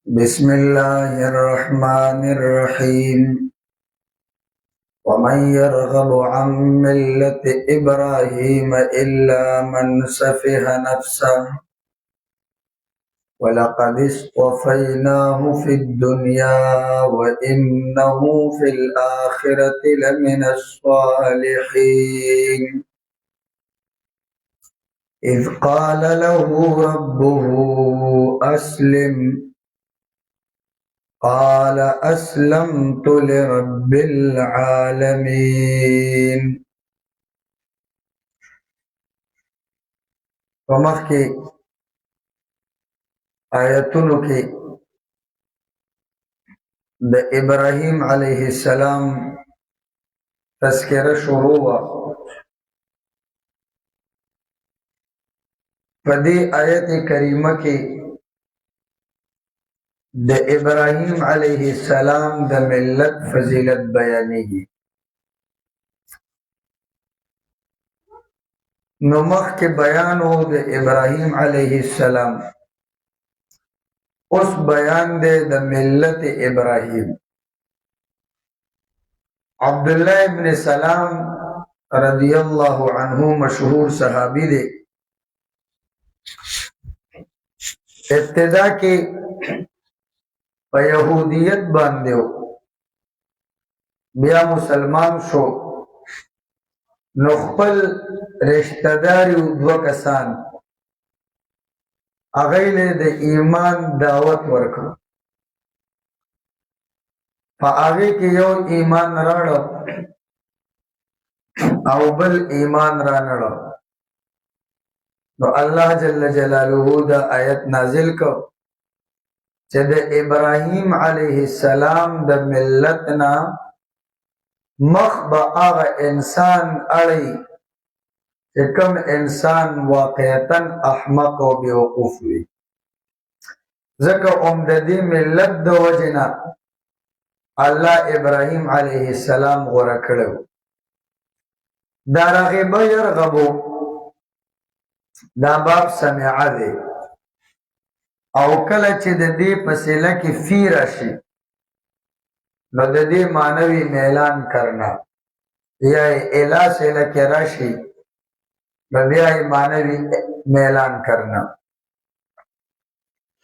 بسم الله الرحمن الرحيم. ومن يرغب عن ملة إبراهيم إلا من سفه نفسه ولقد اصطفيناه في الدنيا وإنه في الآخرة لمن الصالحين. إذ قال له ربه أسلم قال أسلمت لرب العالمين. ومخي آیتونو کې د ابراهیم علیه السلام تذکره شروع وا. په دې آیت کریمه کې د ابراهیم علیه السلام د ملت فضیلت بیانېږي. نو مخکې بیان و د ابراهیم علیه السلام، اوس بیان دی د ملت ابراهیم. عبداللہ ابن سلام رضی اللہ عنہ مشہور صحابی دی. ابتدا کې په یهودیت باندې بیا مسلمان شو. نو خپل رشتہ داري دوه کسان هغه له د ایمان دعوت ورکړ. په هغه کې یو ایمان راړو او بل ایمان را نړو. نو الله جل جلاله دا آیت نازل کو چې د ابراهیم علیه السلام د ملتنا مخ به هغه انسان اړي چې کوم انسان واقعتا احمق او بیوقوف وي. ځکه د دې ملت د وجنا الله ابراهیم علیه السلام غوړه کړو. دا رغبه يرغبو دا باب سمعه دی، او کله چې د دې فصله کې فی راشي نو د دې معنوي میلان کرنا، یا اله سله کې راشي نو بیا معنوي میلان کرنا.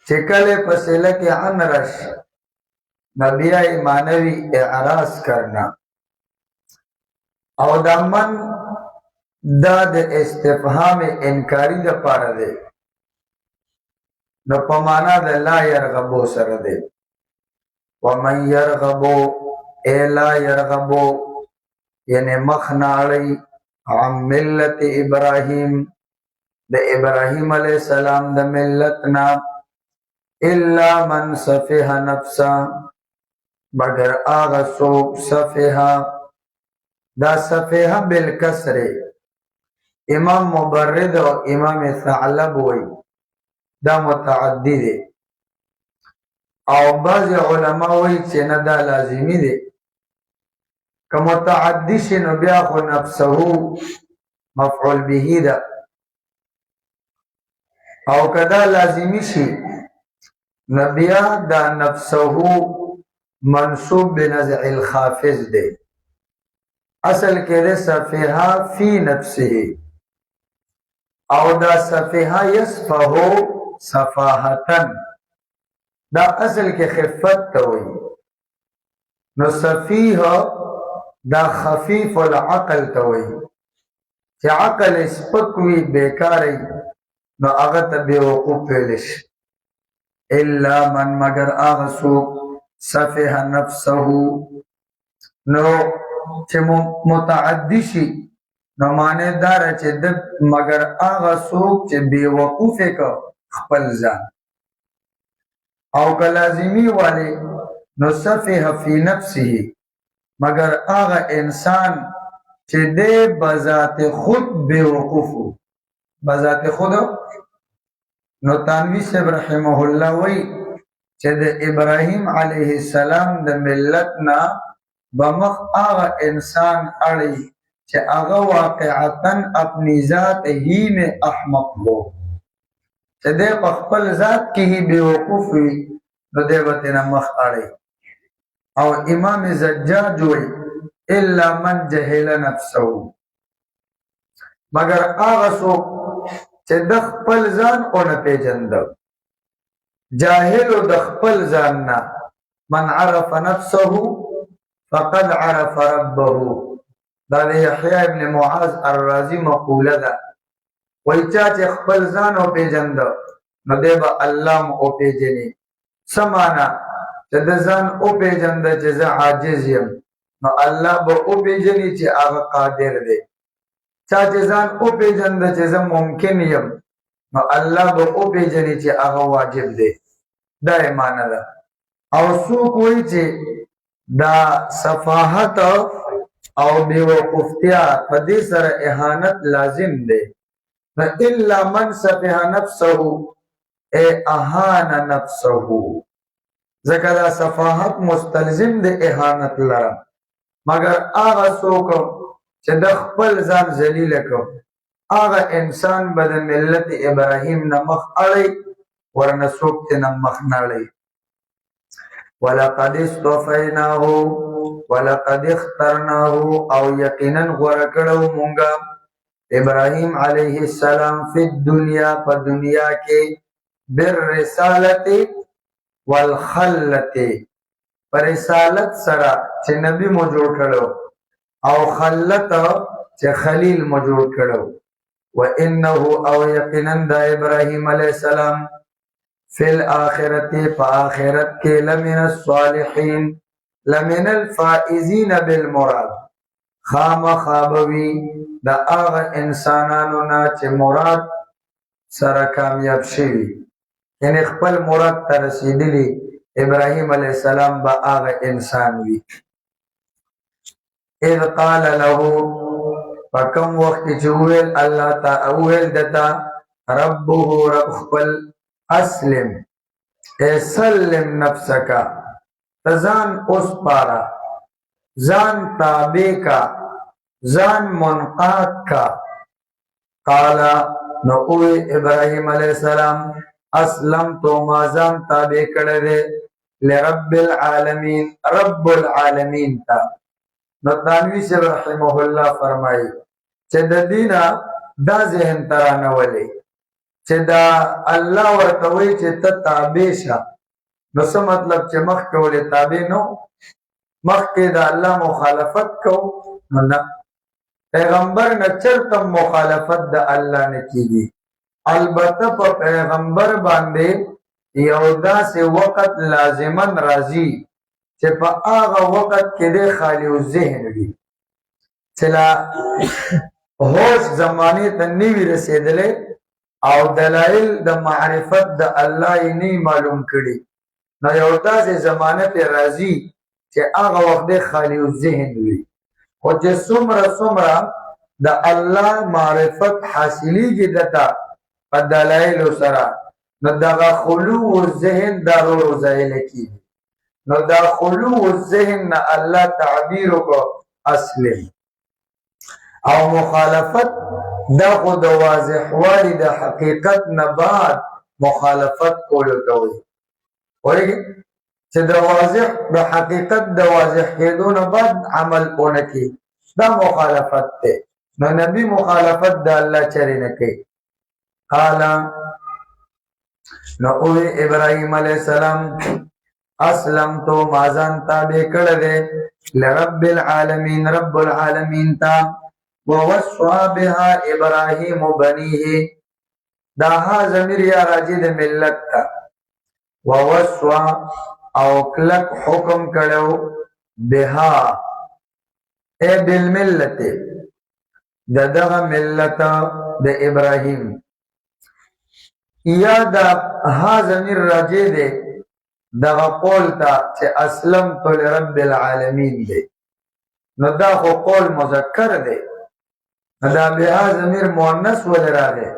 چې کله فصله کې عن راشي نو بیا معنوي اعراض کرنا. او دا من دا د استفهام انکاری د پاره دی، نو په معنا د لا يرغبو سره دی. ومن يرغبو لا يرغبو یعنی مخناړی عن ملت ابراهیم د ابراهیم علیہ السلام د ملتنا الا من سفه نفسا مگر آغا سوک سفه. دا سفه بالکسر امام مبرد و امام ثعلب وی دا متعدی دی، او بعض علماء وی چې نه دا لازمی دی. که متعدی شي نو بیا خو نفسه مفعول به ده، او کدا لازمی شي نو بیا دا نفسه منصوب بنزع الخافض دی. اصل کې ده سفها فی نفسه، او دا سفها یسفه سفاهتن، دا اصل کې خفت ته وي. نو سفیه دا خفیف العقل ته وي، چې عقل سپک وي بیکاری نو هغه ته بیوقوف ویل شي. الا من مگر هغه څوک سفه نفسه نو چې متعدی شي نو معنی دار چې د مگر هغه څوک چې بیوقوف کا خپل ځان، او که لازمی والی نو سفه فی نفسه مگر هغه انسان چې د بذات خود بیوقوف بذات خود. نو تانوی صاحب رحمه الله وی چې د ابراهیم علیه السلام د ملتنا بمخ هغه انسان اړي چې هغه واقعتا اپنی ذات ہی میں احمق ہو، چې د خپل ذات کې هی بیوقوف وي نو دی به ترې نه مخ اړوي. او امام زجاج وایي الا من جهل نفسه، مگر هغه څوک چې د خپل ځان ونه پیژنده. جاهل د خپل ځان نه، من عرف نفسه فقد عرف ربه. دا د یحیی ابن معاذ الرازی مقوله ده. وایي چا چې خپل ځان وپېژنده نو دی به الله م وپېژني. څه معنا؟ چې د ځان وپېژنده چې زه عاجز یم نو الله به وپېژني چې هغه قادر دی. چا چې ځان وپېژنده چې زه ممکن یم نو الله به وپېژني چې هغه واجب دی. دا یې معنا ده. او څوک وایي چې دا صفاحت او بېوقوفتیا په دې سره اهانت لازم دی، نو الا من سفه نفسه ای اهان نفسه، ځکه دا صفاحت مستلزم د اهانت لره. مگر هغه څوک چې د خپل ځان ذلیله کړ هغه انسان به د ملت ابراهیم نه مخ اړوي، ورنه څوک ترې نه مخ نه اړوي. ولقد اصطفیناه ولقد اخترناه، او یقینا غوره کړو مونږه ابراهیم علیه السلام فی الدنیا، په دنیا کې بالرسالت والخلت، پر رسالت سره چې نبی مو جوړ کړو، او خلت چې خلیل مو جوړ کړو. و انه او یقینا د ابراهیم علیه السلام فی الاخرت، په آخرت کې لمن الصالحین، لمن الفائزین بالمراد، خامخابوي د هغه انسانانو نه چې مراد سره کامیاب شوي، یعنی خپل مراد ته رسیدلی ابراهیم علیه السلام به هغه انسان وي. اذ قال له، په کوم وخت چې وویل الله ته وویل دته ربه رب خپل اسلم ای سلم نفسک، ته ځان وسپاره، ځان تابع کا، ځان منقاد کا. قال نو اوی ابراهیم علیه السلام اسلمت، ما ځان تابع کړی دی لرب العالمین، رب العالمین ته. نو تانوی صاحب رحمه الله فرمایي چې د دینه دا ذهن ته رانولئ چې دا الله ورته وایي چې ته تابع شه، نو څه مطلب چې مخکې ولې تابع نو، مخکې د الله مخالفت کو نو نه. پیغمبر نه چرته مخالفت د الله نه کیږي، البته په پیغمبر باندې یو داسې وخت لازمن راځي چې په هغه وخت کې د خالی الذهن وي، چې لا هوش زمانې ته نه وي رسېدلی او دلایل د معرفت د الله یې نه معلوم کړي، نو یو داسې زمانه پې راځي چې هغه وخت د خالی الذهن وي. خو چې څومره د الله معرفت حاصلیږي دته په دلایلو سره، نو دغه خلو الذهن دا ورو ځایله کېږي. نو دا خلو الذهن نه الله تعبیر وکړو اسلم. او مخالفت دا خو د واضح والی د حقیقت نه بعد مخالفت کولو ته وایي. وایي چې د واضح د حقیقت د واضح کېدو نه بعد عمل ونه کړي، دا مخالفت دی. نو نبی مخالفت د الله چرې نه کوي. قال نو اوی ابراهیم علیه السلام اسلمتو، ما ځان تابع کړی دی لرب العالمین، رب العالمین ته. ووصى بها ابراهیم بنیه، دا ها ضمیر یا راجع د ملت ته. ووصى او کلک حکم کړو بها ای بالملت، د دغه ملت د ابراهیم. یا دا ها ضمیر راجع دی دغه قول ته چې اسلمت لرب العالمین دی، نو دا خو قول مذکر دی، دا بها ضمیر مؤنث ولې راغی؟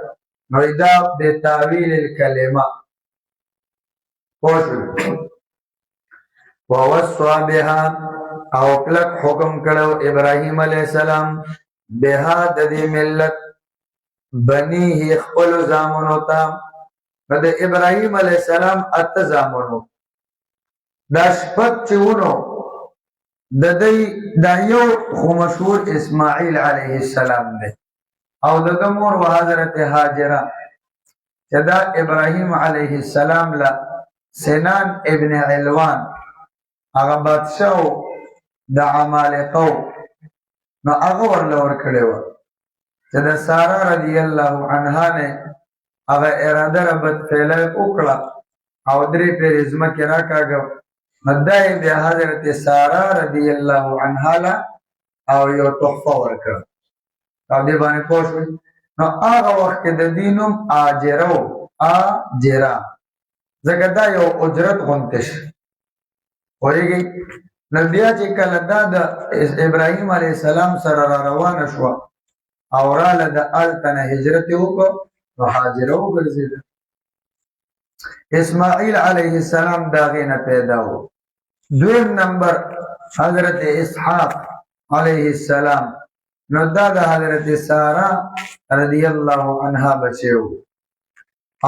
نو دا بتاویل الکلمه. ووصى بها او کلک حکم کړو ابراهیم علیه السلام بها د دې ملت بنیه خپل زامنو ته. نو د ابراهیم علیه السلام اته زامنو، دا شپږ چې ونو د دې دا یو خو مشهور اسماعیل علیه السلام دی او د مور و حضرت هاجره چې دا ابراهیم علیه السلام له سنان ابن علوان هغه بادشاہ د عمالقه نو هغه ورله ورکړی و چې د ساره رضی الله عنها نه هغه اراده را بد فعله وکړه او درې پرې ځمکې راکاږه نو دا یې بیا حضرت ساره رضی الله عنها له او یو تحفه ورکړه او دې باندې پوه شوئ نو هغه وخت کې د دې نوم آجره و آجره ځکه دا یو اجرت غوندې شي پوهېږئ نو بیا چې کله دا د ابراهیم علیه السلام سره را روانه شوه او راله د هلته نه هجرت یې وکړو نو هاجره وګرځېده اسماعیل علیه السلام د هغې نه پیدا و دویم نمبر حضرت اسحاق علیه السلام نو دا د حضرت ساره رضی الله عنها بچی و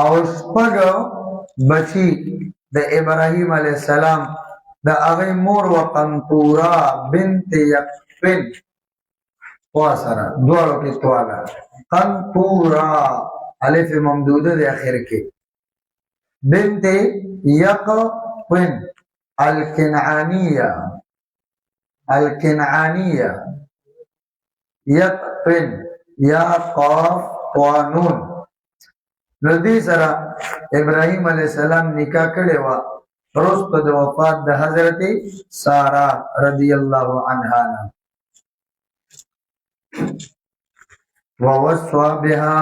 او شپږ بچی د ابراهیم علیه السلام د هغې مور و قنطوره بنت یقطن وا سره دواړو کې تواله قنطوره الف ممدوده د اخر کې بنت یقطن الکنعانیه یقطن یا قاف طانون نو دې سره ابراهیم علیه السلام نکاح کړی و وروسته د وفات د حضرت ساره رضی الله عنها نه ووصى بها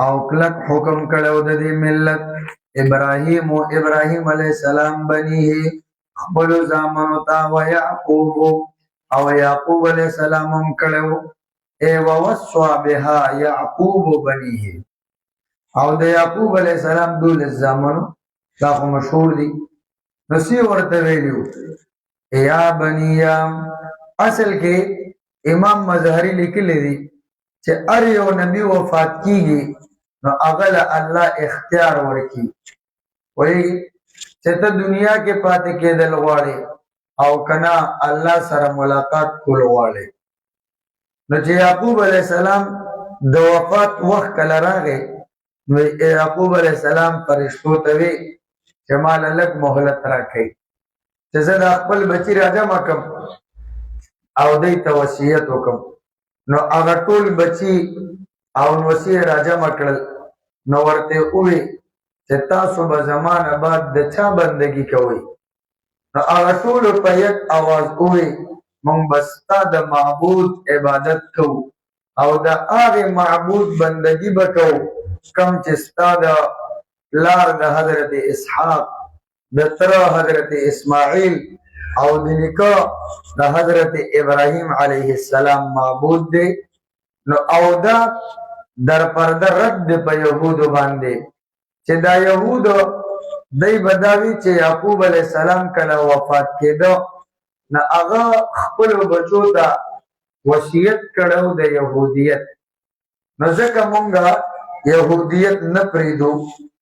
او کلک حکم کړو د دې ملت ابراهیم علیه السلام بنیه خپل زامنو ته او یعقوب علیه السلام هم کړو ای ووصى بها یعقوب بنیه او د یعقوب علیه السلام دول زامنو دا خو مشهور دي نسی ورته ویلو یا بنیا اصل کې امام مظهری لیکلی دی چې هر یو نبی وفات کیږي نو هغه له الله اختیار ورکي وایي چې ته دنیا کې پاتې کېدل غواړې او کنا الله سره ملاقات کول غواړې نو چې یعقوب علیه السلام د وفات وخت کله راغی نو یعقوب علیه السلام فرشتو ته وی چې مال لږ مهلت راکړي چې زه د خپل بچی راجمع کړم او دوی ته وصیت وکړم نو هغه ټول بچی او وصیت راجمع کړل نو ورته ووی چې تاسو به زمانه بعد د چا بندگی کوئ نو هغه ټول په یک اواز ووی موږ به ستا د معبود عبادت کوو او د هغې معبود بندگی به کوو کوم چې ستا د پلار د حضرت اسحاق د تره حضرت اسماعیل او د نیکه د حضرت ابراهیم علیه السلام معبود دی نو او دا در پرده رد دی په یهودو باندې چې دا یهودو دی بداوی چې یعقوب علیه السلام کله وفات کېده نو هغه خپلو بچو ته وصیت کړو د یهودیت نو ځکه مونږه یهودیت نه پریدو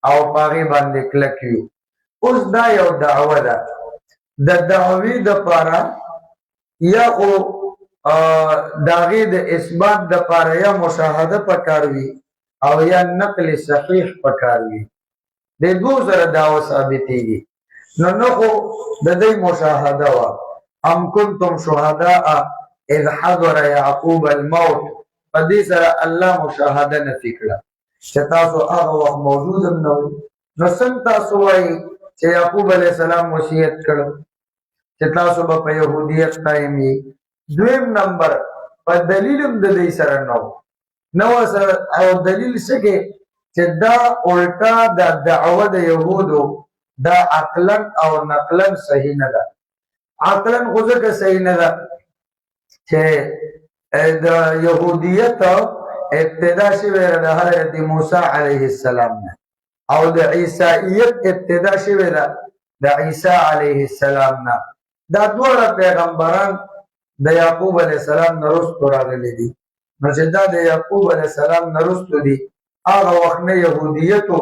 او پاغي باندې کلک یو اوس دا یو دعوه ده د دعوی د پاره یا او داغه د اثبات د پاره یا مشاهده پکاروي او یا نقل صحیح پکاروي د دوه سره دعوه ثابتېږي نو خو د دې مشاهده وا ام کنتم شهداء اذ حضر يعقوب الموت پدې سره الله مشاهده نفي کړه چې تاسو هغه وخت موجود نه وئ نو څنګه تاسو وایي چې یعقوب علیه السلام وصیت کړو چې تاسو به په یهودیت قایم یې دویم نمبر په دلیل هم د دې سره نو سره او دلیل څه کې چې دا الټا د دعوه د یهودو دا عقلا او نقلا صحیح نه ده عقلا خو ځکه صحیح نه ده چې د یهودیت ابتدا شوی د حضرت موسی علیه السلام نه او د عیسائیت ابتدا شوی د عیسی علیه السلام نه دا دواړه پیغمبران د یعقوب علیه السلام نه وروسته راغلي دي نو چې دا د یعقوب علیه السلام نه وروسته دي هغه وخت نه یهودیت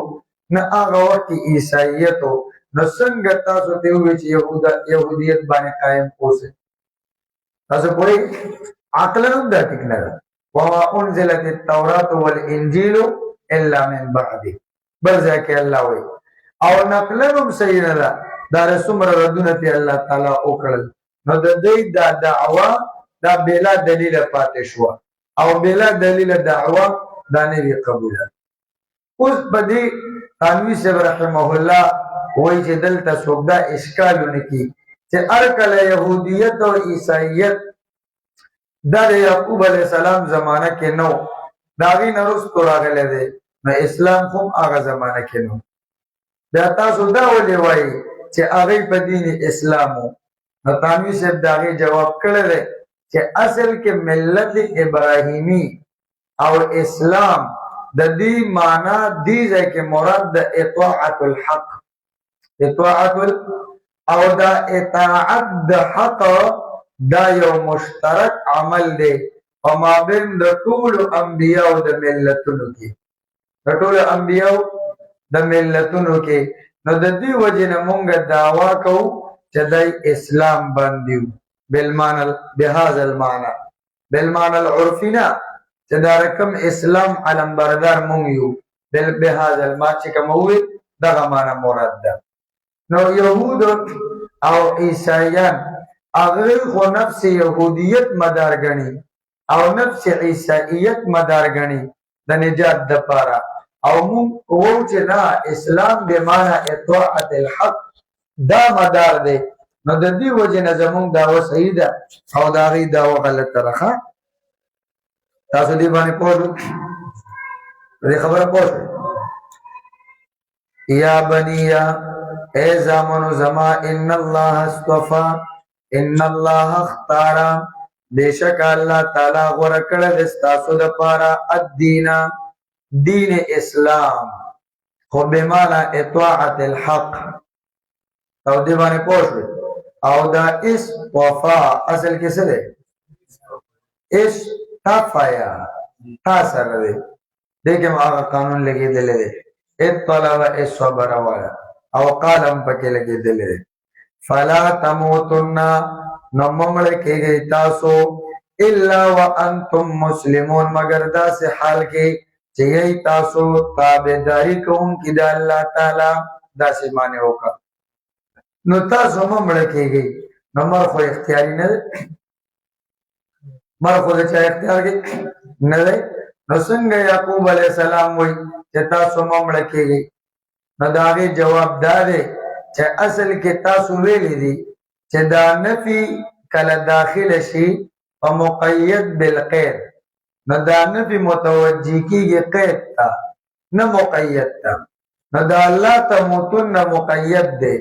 نه هغه وخت عیسائیت نو څنګه تاسو ته وی چې يهوديت باندې قائم اوسئ تاسو کوئی عقل هم دا ټیک نه ده وما انزلت التوراة والانجيل الا من بعد بل ځکه الله وی او نقلهم صحیح نه ده دا رسومره ردونه ته الله تعالی وکړل نو د دې دا دعوا دا بلا دلیل پاتې شو او بلا دلیل دعوا دا نه وی قبول اوس بدی تنوی سے رحمه الله وای چې دلته سودا اشکالونه کی چې ارکل يهودیت او عیسایت د یعقوب علی السلام زمانہ کې نو داغي نرستو راغله ده نو اسلام هم هغه زمانہ کې نو بیا تاسو دا ولې وای چې هغه په دین اسلامو نو تنوی سے داغي جواب کړل چې اصل کې ملت ابراهیمی او اسلام د دې معنا دی چې مراد د اطاعت الحق اطاعت او دا اطاعت د حق دا یو مشترک عمل دی او ما بین د ټول انبیاء او د ملتونو کې د ټول انبیاء د ملتونو کې نو د دې وجه نه مونږ دعوا کوو چې د اسلام باندې بالمعنى بهذا المعنى بالمعنى العرفنا چې دا رقم اسلام علم بردار مونږ یو بهذا المعنى چې کوم وي دغه معنی مراد ده نو يهود او عیسایان هغه خو نفس يهودیت مدار غني او نفس عیسایت مدار غني د نجات د پاره او مونږ وو چې نه اسلام به معنی اطاعت الحق دا مدار دی نو د دې وجه نه زمونږ دعوه صحیح ده او دا غي دعوه غلطه راخه تاسو دې باندې پوهه دې خبره پوهه یا بنیا اے زامنو زما ان الله اصطفى ان الله اختار بیشک الله تعالی غوړه کړه د تاسو د پاره الدین دین اسلام خو به معنا اطاعت الحق او دې باندې پوښتنه او دا اس وفا اصل کې څه ده اس تفایا تاسو ده دغه هغه قانون لګیدل دي اطلع و الصبر والا او قالم پکې لګیدل دي فلا تموتن نممل کېږي تاسو الا وانتم مسلمون مگر دا سه حال کې چې تاسو تابعداري کوونکي د الله تعالی دا سه معنی وکړه نو تاسو ممل کېږي نو مر خو اختیاري نه مر خو چې اختیار کې نه نو څنګه یعقوب علی السلام وای چې تاسو ممل کېږي نو داغه جواب داده چې اصل کې تاسو ویلې دي چې دا نفي کله داخل شي او مقید بالقید نو دا نفي متوجی کیږي قید تا نه مقید تا نو دا الله تموتن مقید دی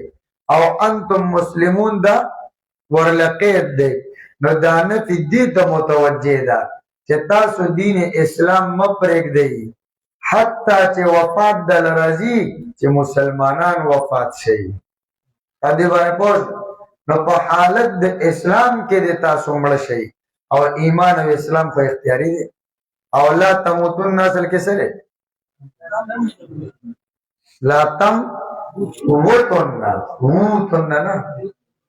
او انتم مسلمون دا ورلقید دی نو دا نفي دې ته متوجه ده چې تاسو دین اسلام مپرېګ دی حتی چې وفات دل راځي چې مسلمانان وفات شي دې باندې پوه نو په حالت د اسلام کې د تاسو مړ شي او ایمان او اسلام خو اختیاري دي او لا تموتن اصل کې سره لا تم وتن نه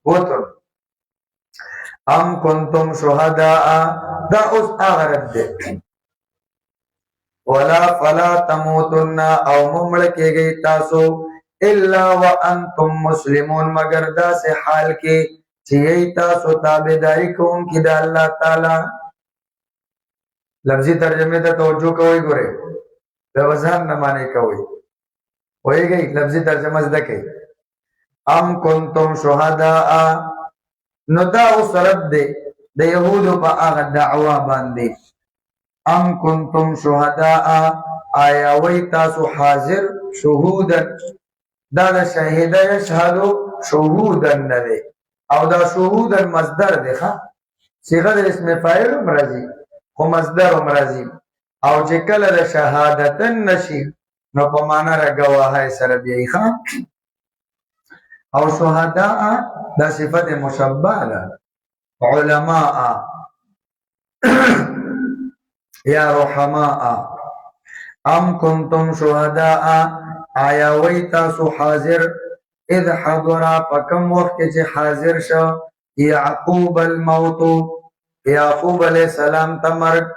وتن ام کنتم شهداء دا اوس اغرد ده ولا فلا تموتن او ممړ کېږي تاسو الا وانتم مسلمون مگر دا سے حال کې چې تاسو تابعداري کوونکي د الله تعالی لفظي ترجمه ته توجه کوئ ګوره د وزن نه معنی کوئ وایي لفظي ترجمه زده کوي ام کنتم شهداء نو دا اوس رد دی د يهودو په هغه دعوا باندې ام کنتم شهداء آیا وای تاسو حاضر شهودا دا د شهیدا یشهدو شهودا نه دی او دا شهودا مصدر دی ښا صيغه د اسم فاعل مرضی خو مصدر مرضی او چې کله د شهادتن نشي نو په معنا را گواهی سره دی ښا او شهداء دا صفت مشبہ ده علماء یا رحماء ام کنتم شهداء آیا وی تاسو حاضر اذ حضر پکم وقت چې حاضر شو یعقوب الموت یعقوب علیہ السلام تمرگ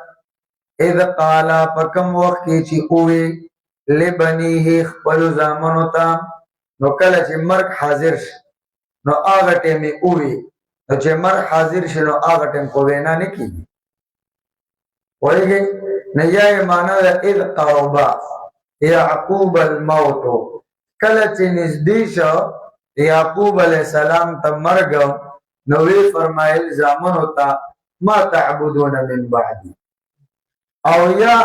اذ قالا پکم وقت چې اوی لبنیه خپل زامنو تا نو کله چې مرگ حاضر شي نو آغا ٹیمی اوی نو چې مرگ حاضر شي نو آغا ٹیم کو وینا نکی ویگی نیای مانا دا اذ قربا یعقوب الموت کله چې نزدې شو یعقوب علیہ السلام ته مرګ نو وی فرمایل زامنو ته ما تعبدون من بعدی او یا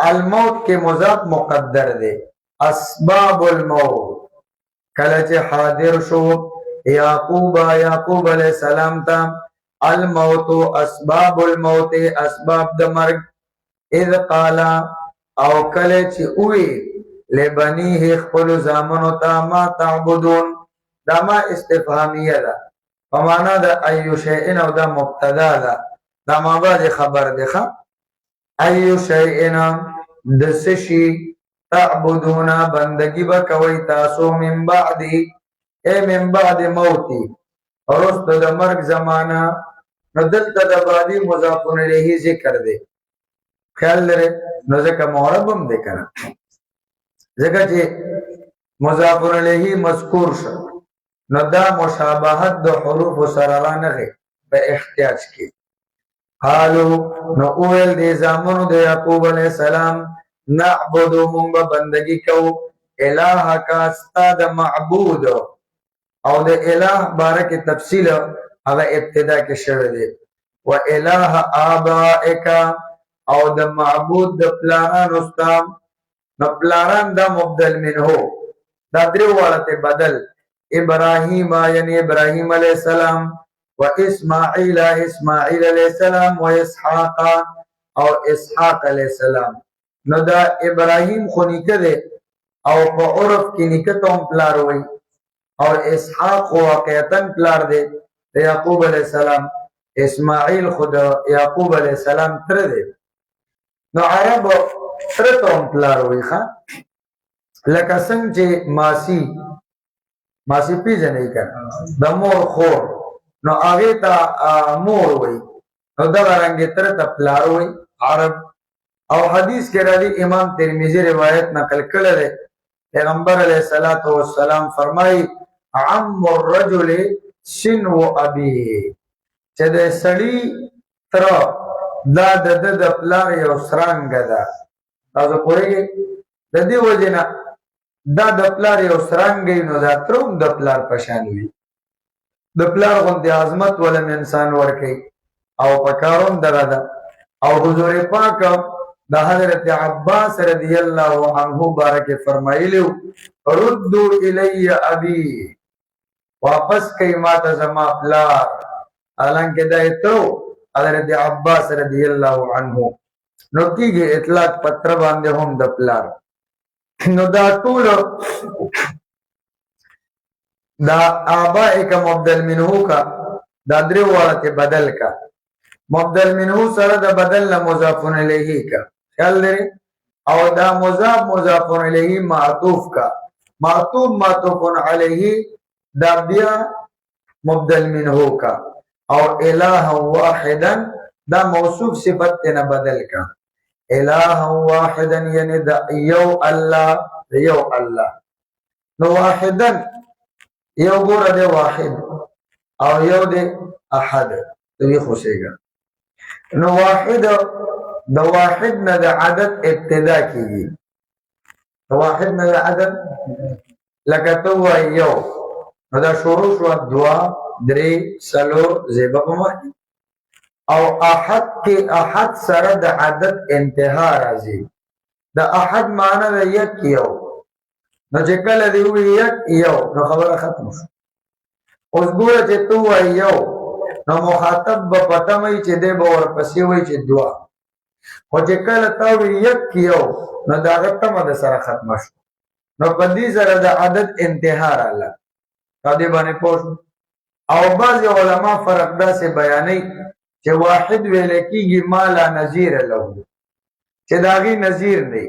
الموت کے مضاف مقدر دے اسباب الموت کله چې حاضر شو یعقوب علیہ السلام ته الموت اسباب الموت اسباب د مرګ اذ قالا او کله چې اوی لبنیه خپل زامنو ته ما تعبدون دا ما استفهامیه ده په معنا د ایو شیئن او دا مبتدا ده دا ما بعد خبر ده ایو شیئن د سشی تعبدون بندگی با کوي تاسو من بعدی اے من بعد موتی ورست د مرګ زمانہ نو دلته د بعدی مضاف الیه ذکر ده خیال لري نو ځکه معرب هم ده کنه ځکه چې مضاف الیه مذکور شو نو دا مشابهت د حروف سره رانغه په احتیاج کې قالو نو اول دې زامنو د یعقوب علیہ السلام نعبدو مونږ بندگی کو الہ کا استاد معبود او د الہ بارک تفصیل هغه ابتدا کې شوی دی و الہ آبائک او د معبود د پلانان استام نو پلاران دا مبدل منه دا درو والته بدل ابراهیم یعنی ابراهیم علیہ السلام و اسماعیل علیہ السلام و اسحاق او اسحاق علیہ السلام نو دا ابراهیم خو نیکه ده او په عرف کې نیکه ته هم پلار وای او اسحاق واقعتا پلار ده د یعقوب علیہ السلام اسماعیل خود یعقوب علیہ السلام تر ده نو عرب ترته هم پلار وای ښا لکه څنګه چې ماسی پیژنې کړه د مور خور نو هغه ته مور وای نو دا رنګ تر ته پلار وای عرب او حدیث کې راځي امام ترمذی روایت نقل کړل دی پیغمبر علیہ الصلوۃ والسلام فرمایي عم الرجل شنو ابيه چې د سړی تر دا د پلار یو سرنګ ده تاسو پوهیږئ د دې وجنه دا د پلار یو سرنګ نو دا تروم د پلار پشان وي د پلار غوندې عظمت ولم انسان ورکي او پکاروم درده او حضور پاک دا حضرت عباس رضی اللہ عنہ بارک فرمائلیو ردو الی ابی واپس کئی ماتا زما پلار حالانکہ دا اترو حضرت عباس رضی اللہ عنہ نو کی گئی اطلاق پتر باندے ہم دا پلار نو دا طول دا آبائی کا مبدل منہو کا دا دریو والت بدل کا مبدل منہو سر دا بدل مضاف الیہ کا خیال لري او دا مضاف الیہ معطوف کا معطوف علیہ دا بیا مبدل منہ کا او الہ واحدا دا موصوف صفت تینا بدل کا الہ واحدا یعنی دا یو اللہ نو واحدا یو گور دے واحد او یو دے احد تو یہ خوشے گا نو واحد د واحد نه د عدد ابتدا کیږي د واحد نه د عدد لکه تو یو نو دا شروع شو دوا درې څلور زیبه په مخ او احد کې احد سره د عدد انتها راځي د احد معنی د یک یو نو چې کله دی وی یک یو نو خبره ختم شو اوس ګوره چې تو یو نو مخاطب به پته مې چې دی به ورپسې وای چې دوا خو چې کله تا وی یک یو نو دا غتمه د سره ختم شو نو په دې سره د عدد انتها رااله دې باندې پوه او بعض علما فرق داسې بیانوي چې واحد ویل کېږي ما لا نظیر له چې داغي نظیر دی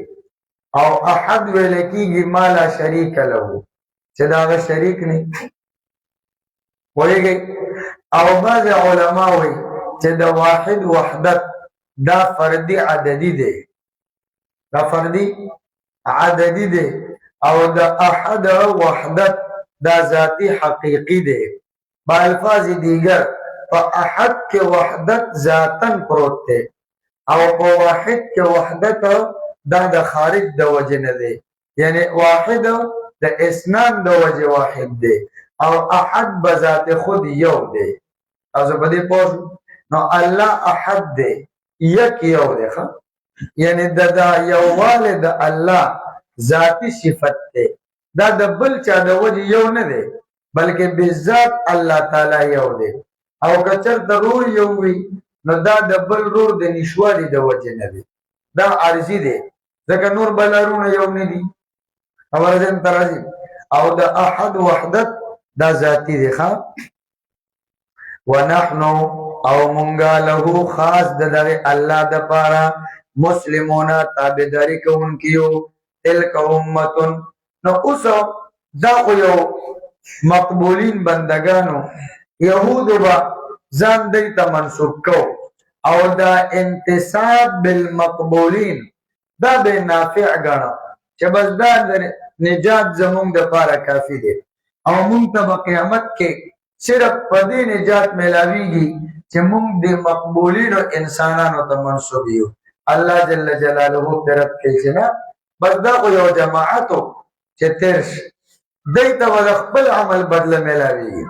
او احد ویل کېږي ما لا شریک له چې دا هغه شریک نه وایي. او بعض علما وایي چې د واحد وحدت دا فردي عددي دی، دا فردي عددي دی، او د احد وحدت دا ذاتی حقیقی دی. با الفاظ دیگر په احد کې وحدت ذاتن پروت دی، او په واحد کې وحدت دا د خارج د وجه نه دی. یعنی واحد د اسنان د وجه واحد دی، او احد بذات خود یو دی. تاسو په دې پوه نو الله احد دی، یک یو دی. یعنی دا یووالی د الله ذاتی صفت دی، دا د بل چا د وجه یو نه دی، بلکې بذات الله تعالی یو دی. او که چېرته روح یو وي نو دا د بل روح د نشوالي د وجه نه دی، دا عارضي دی، ځکه نور بلارونه یو نه دي. خبره ځین ته راځي. او د احد وحدت دا ذاتی دی. ونحنو او مونږه له خاص د دغه الله د پاره مسلمون تابعداري کوونکیو. تلک امتون، نو اوس دا خو یو مقبولین بندگانو یهودو با ځان دی ته منسوب کو، او دا انتصاب بالمقبولین دا به نافع ګڼه چې بس دا نجات زمونږ د پاره کافی دی، او مونږ ته په قیامت کې صرف په دې نجات میلاویږي چې مونږ د مقبولینو انسانانو ته منسوب یو. الله جل جلاله پرد کې چې نه بس دا خو یو جماعتو چې تیر شي دی ته به د خپل عمل بدله میلاویږي،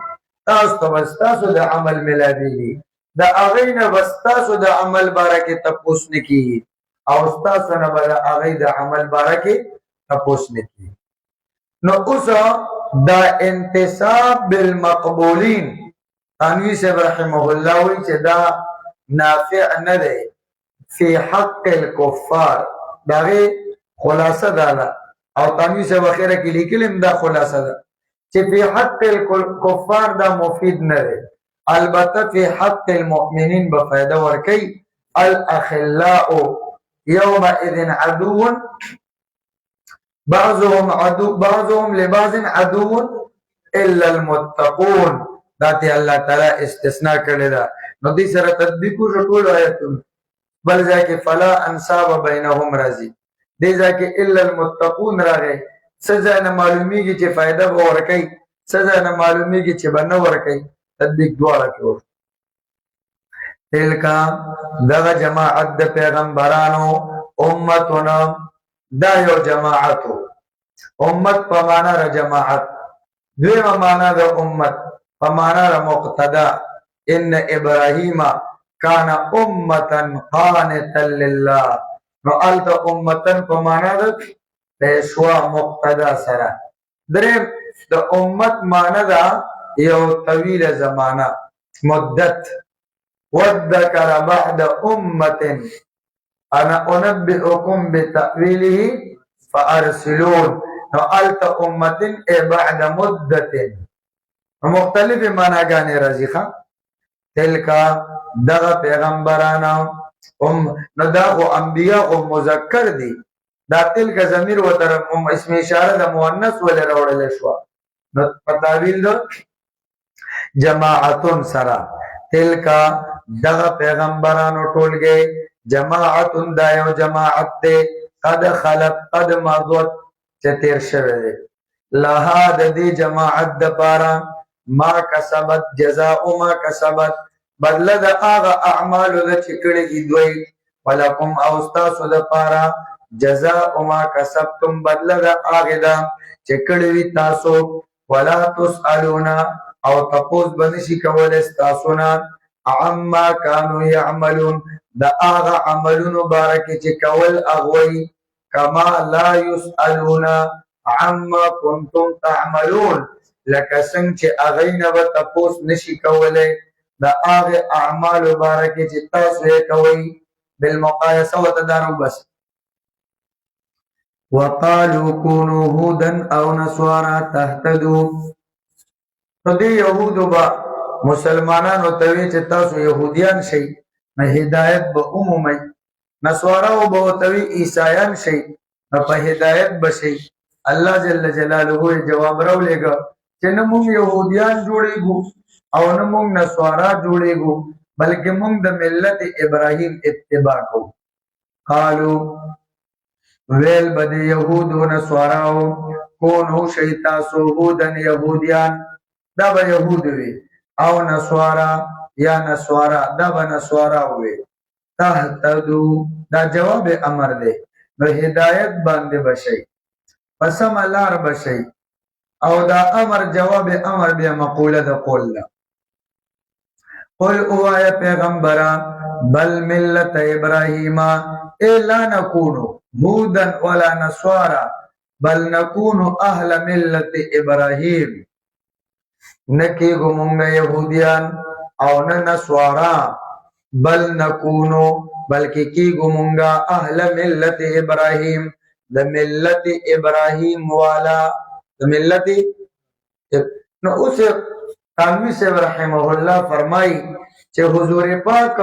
تاسو ته بس تاسو د عمل میلاویږي، د هغې نه بس تاسو د عمل باره کې تپوس نه کېږي، او ستاسو نه به د هغې د عمل باره کې تپوس نه کېږي. نو اوس دا انتصاب بالمقبولین تنوی صاحب رحمه الله وی چې دا نافع نه دی فی حق الکفار. داغه خلاصه ده، او تنوی صاحب اخیره کې لیکلم دا خلاصه ده چې فی حق الکفار دا مفید نه دی، البته فی حق المؤمنین به فائدہ ورکي. الاخلاء یومئذ عدو بعضهم لبعض عدو الا المتقون. داته الله تعالی استثناء کړی دا، نو دې سره تطبیق وشو ټول آیتونه. بل ځکه فلا انصاب بینهم راځي، دې ځکه الا المتقون راغی. سزا نه معلومیږي چې فائدہ به ورکړي، سزا نه معلومیږي چې به نه ورکړي، تطبیق دواړه کوي. تلکا دغه جماعت د پیغمبرانو امتنا، دا یو جماعتو. امت په معنا د جماعت، دویمه معنا د امت په معنا د مقتدا. ان ابراهیم کان امتا قانتا لله، نو الته امتن په معنا د پیشوا مقتدا سره. دریم د امت معنا دا یو طویل زمانہ مدت. وذکر بعد امت انا انبئکم بتأویله فارسلون، نو الت امتن ای بعد مدت، مختلف معناګانې راځي. تلکا دغه پیغمبرانو نو دا خو انبیاء او مذکر دي، دا تلکا ضمیر و تر اسم اشاره د مؤنث ول راوړل شو، نو په تعویل د جماعتون سره. تلکا دغه پیغمبرانو ټولګه جماعتون دا یو جماعت ته قد خلق قد مضت چې تیر شوه دی. لها د دې جماعت د پاره ما کسبت جزاء ما کسبت، بدله د هغه اعمالو د چې کړي دي دوی. ولکم او تاسو د پاره جزاء ما کسبتم، بدله د هغه دا چې کړي وي تاسو. ولا تسالون او تپوس بنشي کولای تاسو نه عما كانوا يعملون، دا هغه عملونو بارکه چې کول اغوي. کما لا يسالون عما كنتم تعملون، لکه څنګه چې هغه نه به تپوس نشي کولای دا هغه اعمال بارکه چې تاسو یې کوي. بالمقایسه وتدارو بس. وقالوا كونوا هودا او نصارى تهتدوا، فدې يهودو با مسلمانانو ته وی چې تاسو يهوديان شئ نو هدایت به عمومي، نصاراو به ته وی عیسایان شئ نو په هدایت بشئ. الله جل جلاله جواب راولېږه چې نه موږ يهوديان جوړېږو او نه موږ نصارا جوړېږو بلکې موږ د ملت ابراهیم اتباع کوو. قالو ویل بد يهود و نصاراو کونو شیتاسو هودن يهوديان دا به يهود وي او نصارا یا نصارا دا به نصارا وي. تهتدو دا جواب امر دی نو هدایت باندې بشي پس ملار بشي او دا امر جواب امر بیا مقوله د قول ده. قل اوایا پیغمبرا بل ملت ابراهیم اے لا نکونو هودن ولا نصارا بل نکونو اهل ملت ابراهیم نکیگو منگا یهودیان او نه نصارا بل نکونو بلکہ کیگو منگا اهل ملت ابراهیم د ملت ابراهیم والا د ملت نو اس تانوی سے رحمه اللہ فرمائی چې حضور پاک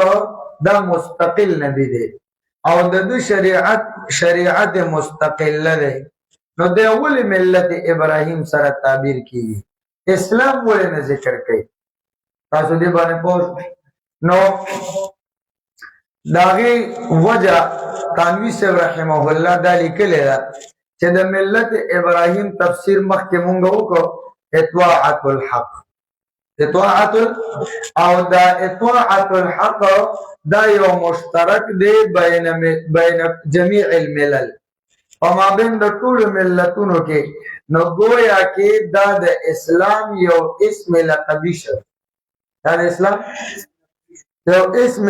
دا مستقل نبی دی او د شریعت مستقل دی نو د اول ملت ابراهیم سره تعبیر کیږي اسلام ولې نه ذکر کوي تاسو دې باندې پوښ نو داغي وجہ تانوی سے رحمه الله دا لیکل دا چې د ملت ابراهیم تفسیر مخکې مونږ وکړو اطاعت الحق اطاعت او دا اطاعت الحق دا یو مشترک دی بین جميع الملل وما بین د ټول ملتونو کې نو گویا کې دا د اسلام یو اسم لقبی شو دا د اسلام یو اسم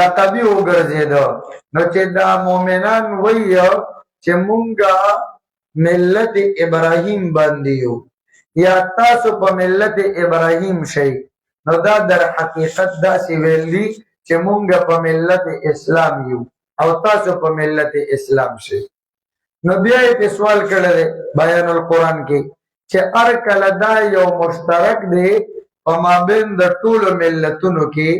لقبی وګرځیدو نو چې دا مؤمنان وایو چې مونږه ملت ابراهیم باندې یو یا تاسو په ملت ابراهیم شئ نو دا در حقیقت داسې ویلي چې مونږه په ملت اسلام یو او تاسو په ملت اسلام شئ. نو بیا یې سوال کړی بیان القرآن کې چې هر کله دا یو مشترک دی په مابین د ټولو ملتونو کې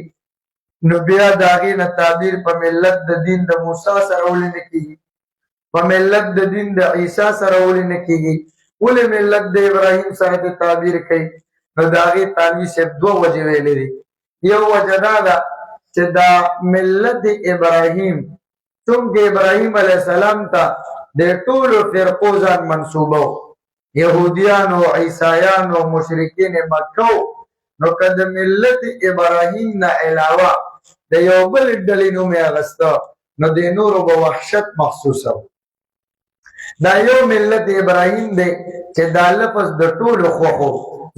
نو بیا د هغې نه تعبیر په ملت د دین د موسی سره ولې نه کېږي په ملت د دین د عیسی سره ولې نه کېږي ولې ملت د ابراهیم سره د تعبیر کوي نو د هغې تانوي صاحب دوه وجې ویلې دي. یو وجه دا ده چې دا ملت ابراهیم چونکې ابراهیم علیه السلام ته د ټولو فرقو ځان منصوبه یهودیانو عیسایانو مشرکین مکه نو که د ملت ابراهیم نه علاوه د یو بل ډلې نوم یې اخیسته نو د نورو به وحشت محسوسه دا یو ملت ابراهیم دی چې دا لفظ د ټولو خوښو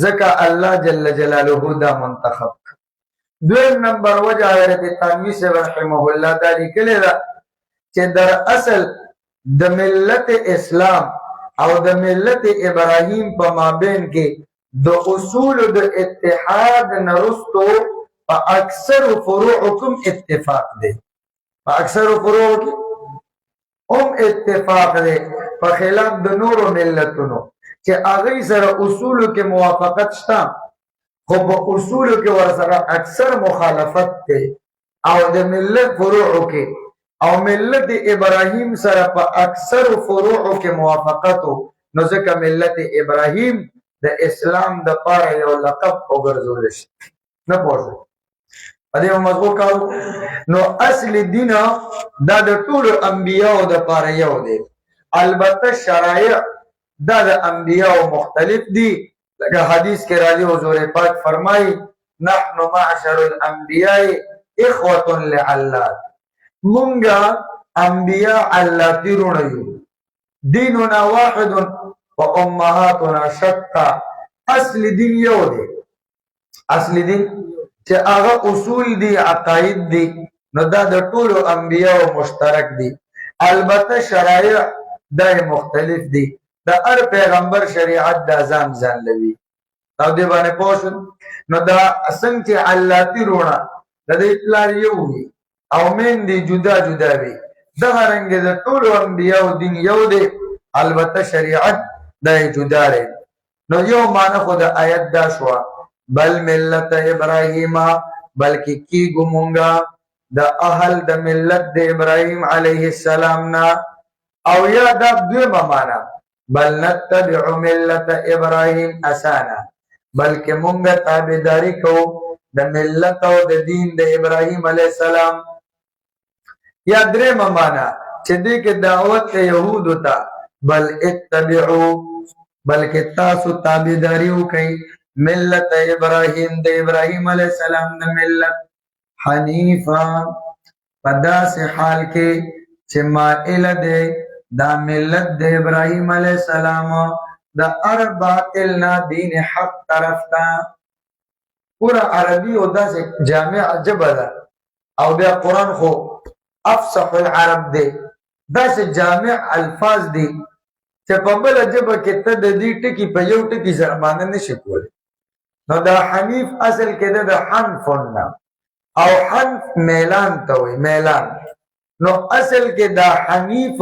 ځکه الله جل جلاله دا منتخب. دویم نمبر وجه حضرت تانوي صاحب رحمه الله دا لیکلې ده چې در اصل د ملت اسلام او د ملت ابراهیم په مابین کې د اصول د اتحاد نرستو په اکثر فروع کوم اتفاق دی په اکثر فروع کې هم اتفاق دی په خلاف د نورو ملتونو چې هغه سره اصول کې موافقت شته خو په اصول کې ورسره اکثر مخالفت دی او د ملت فروع کې او ملت ابراهیم سره په اکثر فروع کې موافقت نو ځکه ملت ابراهیم د اسلام د پاره یو لقب وګرځول شي نه پوهه پدې موضوع کاو نو اصل دین دا د ټول انبیانو د پاره یو دی البته شرایع دا د انبیانو مختلف دي لکه حدیث کې راځي حضور پاک فرمایي نحن معشر الانبیاء اخوه لعلات مونږه انبیاء الله تیرونه یو دیننا واحد و امهاتنا شتا اصل دین یو دی اصل دین چې هغه اصول دي عقاید دي نو دا د ټولو انبیانو مشترک دي البته شرایع دا مختلف دي د هر پیغمبر شریعت دا ځان لوي او دی باندې پوښتنه نو دا څنګه چې الله تیرونه د دې پلان یو وي او من دي جدا جدا وي دغه رنګ د ټولو انبیانو دین یو دی البته شریعت دا جدا لري نو یو معنی خو د آیت دا شو بل ملت ابراهیم بلکې کی ګمونګه د اهل د ملت د ابراهیم علیه السلام نا او یا دا دویمه معنی بل نتبع ملت ابراهیم اسانا بلکې مونږه تابعداري کوو د ملت او د دین د ابراهیم علیه السلام. یا درېمه معنا چې دې کې دعوت یهودو ته بل اتبعو بلکې تاسو تابعداري وکئ ملت ابراهیم د ابراهیم علیه السلام د ملت حنیفا په داسې حال کې چې مائل دی دا ملت د ابراهیم علیه السلام د هر باطل نه دین حق طرف ته. پورا عربي او داسې جامع ژبه ده او بیا قرآن خو افصح العرب دی داسې جامع الفاظ دي چې په بله ژبه کې ته د دې ټکي په یو ټکي سره معنی نشي کولی. نو دا حنیف اصل کې ده د حنفن نه او حنف میلان ته وایي میلان. نو اصل کې دا حنیف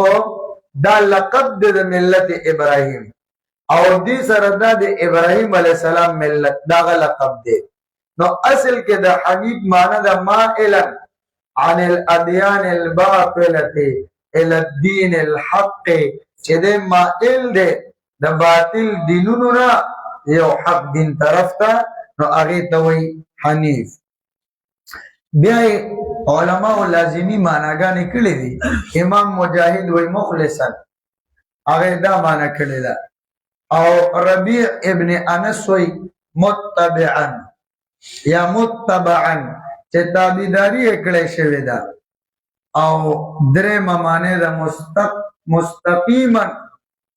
دا لقب دی د ملت ابراهیم او دې سره دا د ابراهیم علیه السلام ملت دغه لقب دی. نو اصل کې د حنیف معنی د مائلا عن الادیان الباطلة الى الدین الحق چې د مائل دی د باطل دینونو نه یو حق دین طرف ته نو هغې ته وایي حنیف. بیا علماء لازمی معناګانې کړي دي. امام مجاهد وایي مخلصا هغې دا معنی کړې ده او ربیع ابن انس وایي متبعا یا متبعا چې تابعداري یې کړې شوې ده. او درېمه معنی ده مستقیما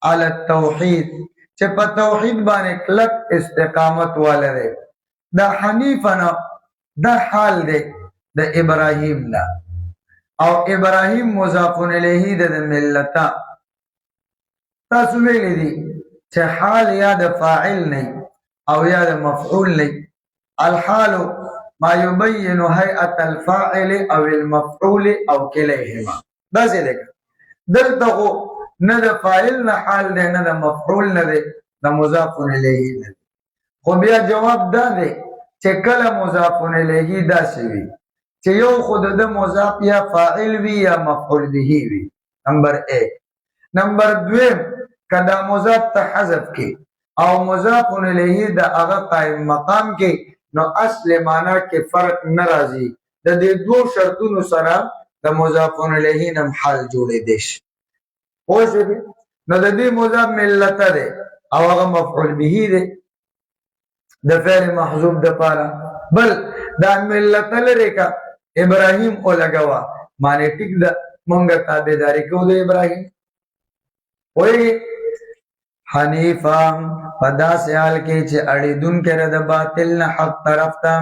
علی التوحید چې په توحید باندې کلک استقامت ولري. دا حنیفنا دا حال دی د ابراهیم نه او ابراهیم مضاف الیه د ملت. تاسو ویلي دي چې حال یا د فاعل نه او یا د مفعول نه. الحال ما يبين هيئة الفاعل او المفعول او كليهما. دا څه دی دلته خو نه د فاعل نه حال دی نه د مفعول نه دی د مضاف الیه نه. خو بیا جواب دا دی چې کله مضاف الیه داسې وي چې یو خود د مضاف یا فاعل وي یا مفعول به وي. نمبر 1. نمبر 2 کدا مضاف ته حذف کې او مضاف الیه د هغه قائم مقام کې نو اصل معنا کې فرق ناراضي. د دې دوه شرطونو سره د مضاف الیه نم حال جوړې دي. اوسه نو د دې مضاف ملت ده او هغه مفعول به دی د فعل محذوف د پاره بل دا ملت لري کا ابراهیم او لګوا معنی ټیک د مونږه تابعداري کوو د ابراهیم. وای حنیفا پدا سیال کې چې اړیدون کړه د باطل نه حق طرف ته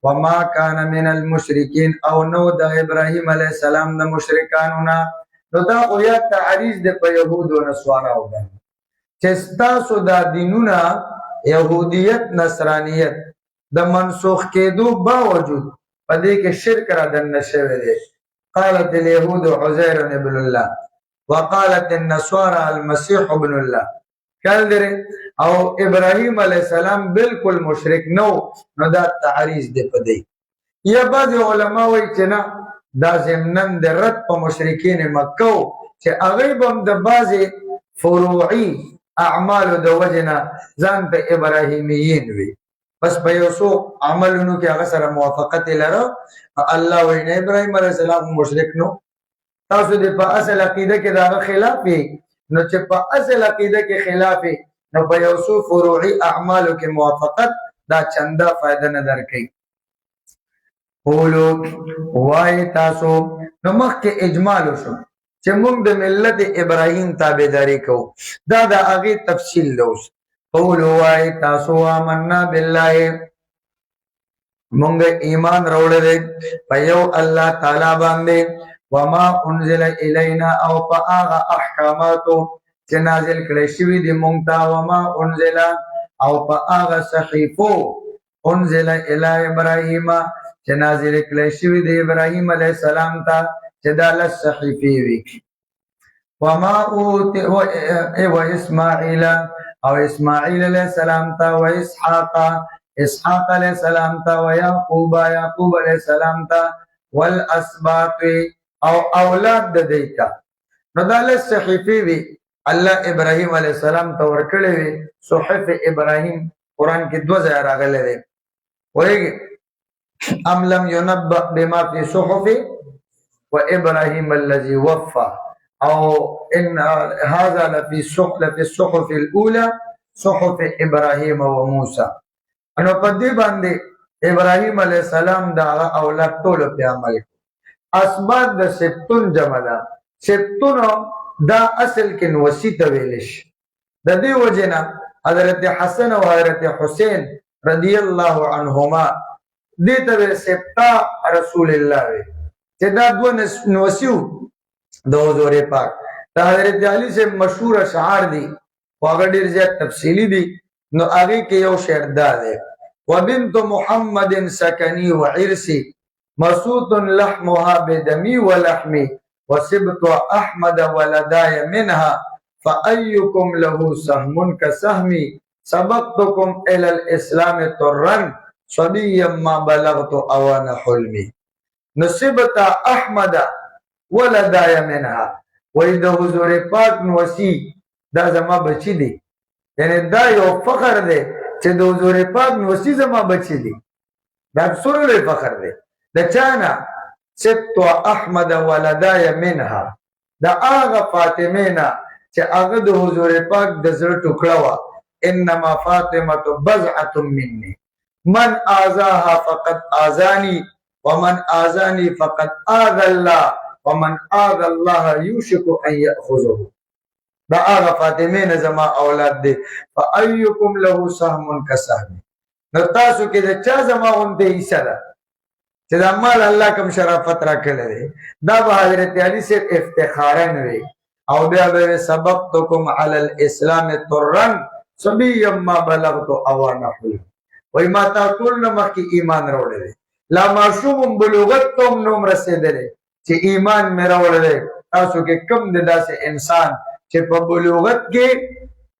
وما كان من المشرکین او نو د ابراهیم علی السلام د مشرکانو نه. نو دا خو یا تعریض د په يهودو نسوارو باندې چې تاسو دا دینونه يهودیت نصرانیت د منسوخ کېدو باوجود په دې کې شرک را دننه شوی دی. قالت اليهود عزير ابن الله وقالت النصارى المسيح ابن الله. کله درې او ابراهیم علی السلام بالکل مشرک نو دا تعریض دی په دې. یا بعض علما وایي چې نه دا ضمناً د رد په مشرکین مکه چې هغه هم د بعضې فروعي اعمالو د وجنه ځان ته ابراهیمیین وي بس په یو څو عملونو کې هغه سره موافقت لرو. الله وایي نه ابراهیم علیه السلام مشرک نو. تاسو د په اصل عقیده کې دا خلاف وي نو چې په اصل عقیده کې خلاف وي نو په یو څو فروعي اعمالو کې موافقت دا چنده فائدہ نه درکوي. قولو وای تاسو نو مخکې اجمال وشو چې موږ د ملت ابراهیم تابعداري کوو دا د هغې تفصیل دوس. قولو وای تاسو آمنا بالله موږ ایمان راوړی په یو الله تعالی باندې وما انزل الینا او په هغه احکاماتو چې نازل کړی شوي دي موږ ته وما انزل او په هغه صحیفو انزل الی ابراهیم چې نازل کړی شوي د ابراهیم علیه السلام ته چې دا لس صحیفې وي. وما اوتی و اسماعیل او اسماعیل علیه السلام ته و اسحاق علیه السلام ته و یعقوب علیه السلام ته والاسباط او اولاد د دوی ته. نو دا لس صحیفې وي الله ابراهيم عليه السلام ته ورکړې وي صحف ابراهيم قران کې 2000 راغلي دي وایي ام لم ينبأ بما في صحف وابراهيم الذي وفى او ان هذا لفي الصحف الاولى صحف ابراهيم وموسى انو په دې باندې ابراهيم عليه السلام دا اولاد ټول په عمل اسباب د سبتون جمع ده سبتون دا اصل کې نوسی ته ویل شي د دې وجنه حضرت حسن او حضرت حسین رضی الله عنهما دې ته سبتا رسول الله چې دا دوه نوسیو د حضور پاک دا حضرت علی سے مشهور اشعار دي واغه ډیر زیات تفصیلی دي نو هغه کې یو شعر دا ده وبنت محمد سكني وعرسي مسوط لحمها بدمي ولحمي وسبت احمد ولداي منها فايكم له سهم كسهمي سبقتكم الى الاسلام طرا صبيا ما بلغت اوان حلمي نسبت احمد ولداي منها واذا حضور پاک نوسی دا زما بچی دي یعنی دا یو فخر دی چې د حضور پاک نوسی زما بچی دي دا سره فخر دی د چانا سبت احمد ولداي منها دا هغه فاطمه نه چې هغه د حضور پاک د زړه ټوکړه وا انما فاطمه بضعه مني من اذاها فقد اذاني ومن اذاني فقد اذى الله ومن اذى الله يوشك ان ياخذه دا هغه فاطمه نه زما اولاد دي فايكم له سهم كسهم نو تاسو کې د چا زما اونته حصہ ده چې د مال الله کوم شرافت را کړل دا به حضرت علي سے افتخارن وي او بیا به سبقتكم على الاسلام طرا صبيا ما بلغت اوانه وای ما تا ټول نه مخکې ایمان راوړل لا معصوم بلوغت تم نوم رسیدل چې ایمان مې راوړل تاسو کې کم د داسې انسان چې په بلوغت کې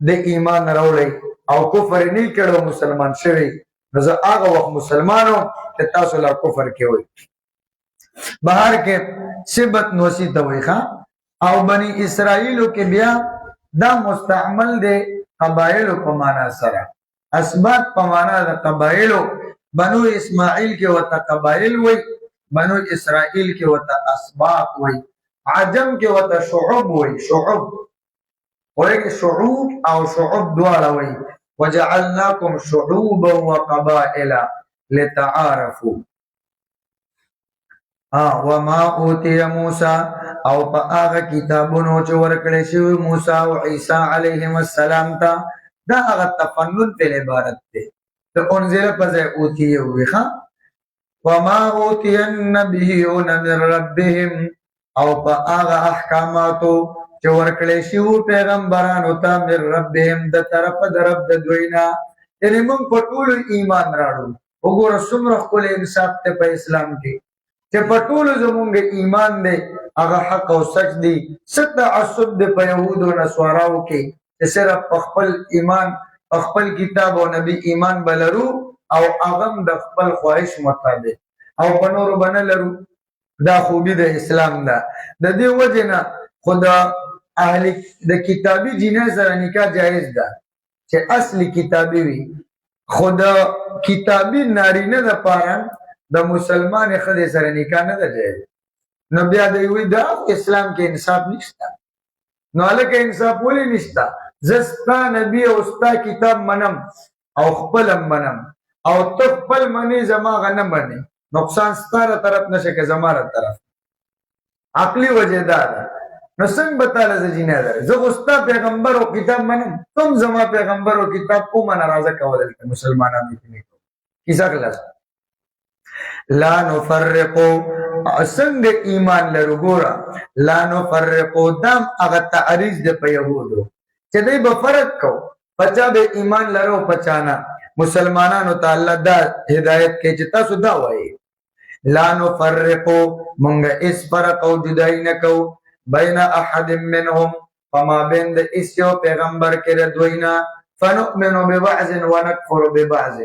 د ایمان راوړل او کفر نه کړو مسلمان شوی نو زه هغه وخت مسلمانو ته تاسو لا کفر کې وای بهر کې سبت نوسی ته وای ښا او بنی اسرائیلو کې بیا دا مستعمل دی قبایلو په معنا سره اسبات په معنا د قبایلو بنو اسماعیل کې وته قبایل وای بنو اسرائیل کې وته اسباط وای عجم کې وته شعوب وای شعوب وای شعوب او شعوب دواړه وای وجعلناكم شعوبا وقبائل لتعارفوا وما اوتي موسى او په هغه کتابونو چې ورکړل شوی موسی او عیسی علیهم السلام ته دا هغه تفنن په عبارت دی ته انزل پځه اوتی ویخه وما اوتی النبیون من ربهم او په هغه احکاماتو چې ورکړل شوی پیغمبرانو ته من ربهم د طرف د رب د دوینا یعنی موږ په ټول ایمان راړو وګوره څومره خپل انصاف ته په اسلام کې چې په ټول زمونږ ایمان دی هغه حق او سچ دی ست تعصب دی په يهودو نصاراو کې چې صرف خپل ایمان خپل کتاب او نبی ایمان بلرو او اغم د خپل خواهش مطابق او په نور بنلرو دا خوبی د اسلام ده د دې وجنه خدا اهل د کتابی جنازه سره نکاح جایز ده چې اصلي کتابی وي خدا کتابی نارینه د پاره د مسلمان خدای سره نکاح نه ده جایز نو بیا د وی دا اسلام کې انصاف نشته نو الکه انصاف ولې نشته زستا نبی او ستا کتاب منم او خپلم منم او ته خپل منی زما غنم منی نقصان ستاره طرف نشه که زماره طرف عقلی وجه دا ده نو څنګه بتاله زینه ده زه غستا پیغمبر او کتاب منم تم زما پیغمبر او کتاب کو من ناراضه کول مسلمانانو کې کیسه کلاس لا نفرقو څنګه ایمان لرو ګورا لا نفرقو دم هغه تعریض د په يهودو چې دوی به فرق کو پچا به ایمان لرو پچانا مسلمانانو ته الله دا هدایت کې چې تاسو دا وایي لا نفرقو مونږ اس فرق او جدای نه کو بین احد منهم فما بین د اسیو پیغمبر کې دوینا فنؤمن ببعض ونكفر ببعض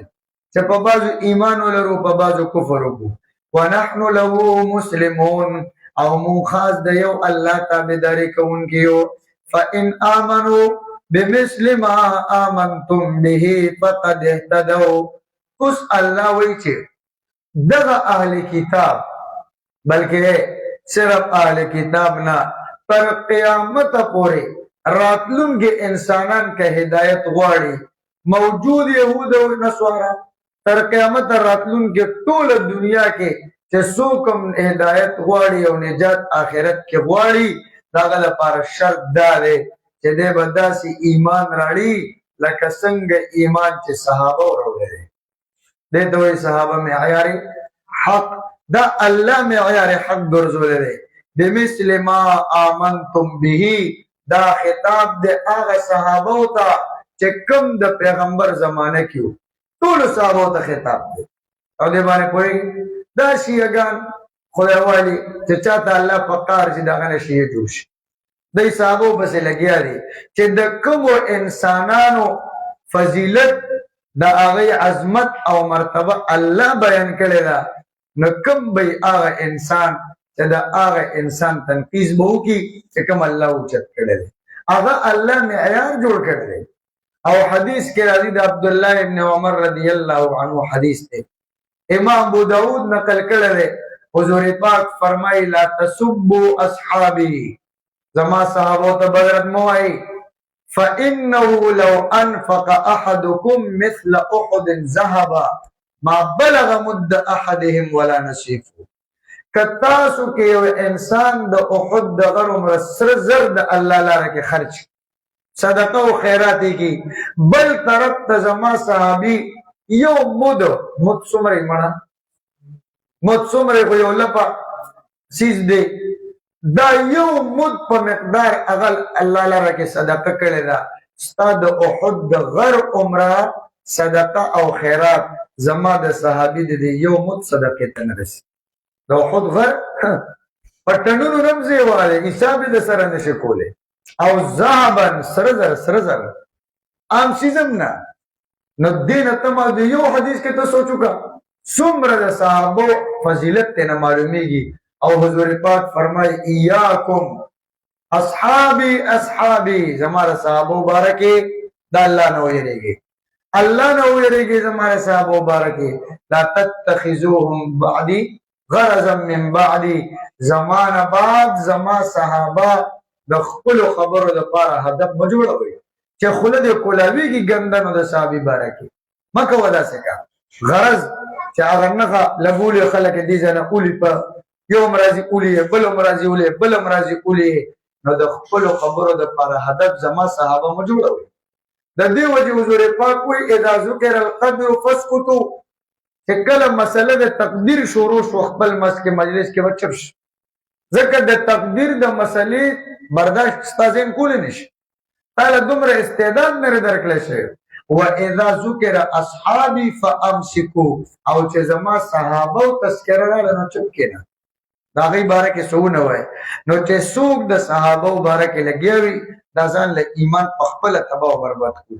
چې په بازو ایمان ولرو په بازو کفر وکړو ونحن له مسلمون او مون خاص د یو الله تابعداري کوونکیو فإن آمنوا بمثل ما آمنتم به فقد اهتدوا. اس اللہ وی چھے دغا اہل کتاب بلکہ صرف اہل کتاب نہ پر قیامت پورے راتلن کے انسانان کا ہدایت غواړي موجود یہود و نصارا تر قیامت راتلن کے طول دنیا کے چې څوک ہدایت غواړي او نجات آخرت کے غواړي داغه لپاره شرط دا دی چې دې به داسې ایمان راړي لکه څنګه ایمان چې صحابه وروړي دې ته وایي صحابه معیار حق دا الله معیار حق ګرځولې دی بمثل ما آمنتم به دا خطاب د هغه صحابه ته چې کوم د پیغمبر زمانه کې ټول صحابه ته خطاب دی او دې باندې کوئی دا شیعگان خدای والی چې چاته الله پکار چې دغه نه شیعه جوړ شي دای صحابه بس لګیا دي چې د کوم انسانانو فضیلت د هغه عظمت او مرتبه الله بیان کړی دا نو کوم به هغه انسان چې د هغه انسان تنقیز به وکړي چې کوم الله اوچت کړی دی هغه الله معیار جوړ کړی دی او حدیث کې راځي د عبد الله ابن عمر رضی الله عنه حدیث دی امام ابو داود نقل کړی دی حضور پاک فرمائی لا تسبوا اصحابی زما صحابو ته بدرت مو وای فانه لو انفق احدكم مثل احد ذهبا ما بلغ مد احدهم ولا نصيفه کتاسو کې یو انسان د احد د غرم سر زرد الله لاره کې خرج صدقه او خیرات کی بل طرف ته زما صحابي یو مد څومره مړه مد څومره خو یو لپا سیز دی دا یو مد په مقدار اغل الله لره کې صدقه کړی دا ستا د احد د غر عمره صدقه او خیرات زما د صحابي د یو مد صدقه ته نه رسي د احد غر پټنونو رمزي واله حساب د سره نشي کوله او ذهبا سرزر عام سیزم نه نو دین ته د یو حدیث کې ته سوچو کا څومره د صحابو فضیلت ته معلومیږي او حضور پاک فرمائے ایاکم اصحابی زمارا صحابہ مبارکے دا اللہ نہ ویریگی اللہ نہ ویریگی زمارا صحابہ مبارکے لا تتخذوهم بعدی غرضا من بعدی زمان بعد زمان صحابہ د خپل خبرو د پاره هدف مجوړ وي چې خلد کولاوی کی ګندنو د صحابي بارکه مکه ودا سکا غرض چې هغه نه لګول خلک دي ځنه اولی په یو مرضی اولی بل مرضی اولی بل مرضی اولی نو د خپل خبرو د پر هدف زما صحابه مجوړ وي د دې وجه حضور پاک وی اذا ذکر القدر فسكتوا چې کله مسله د تقدیر شروع شو خپل مسکه مجلس کې وچب شي ځکه د تقدیر د مسلې برداشت ستاسین کول نشي تعالی دومره استعداد مې درکړل شي و اذا ذکر اصحابي فامسكوا او چې زما صحابه او تذکرہ نه چوپ کینه دا غي بارکه سونه وای نو چې سوق د صحابه بارکه لګیوي دا ځان له ایمان په خپل تباہ او برباد کوي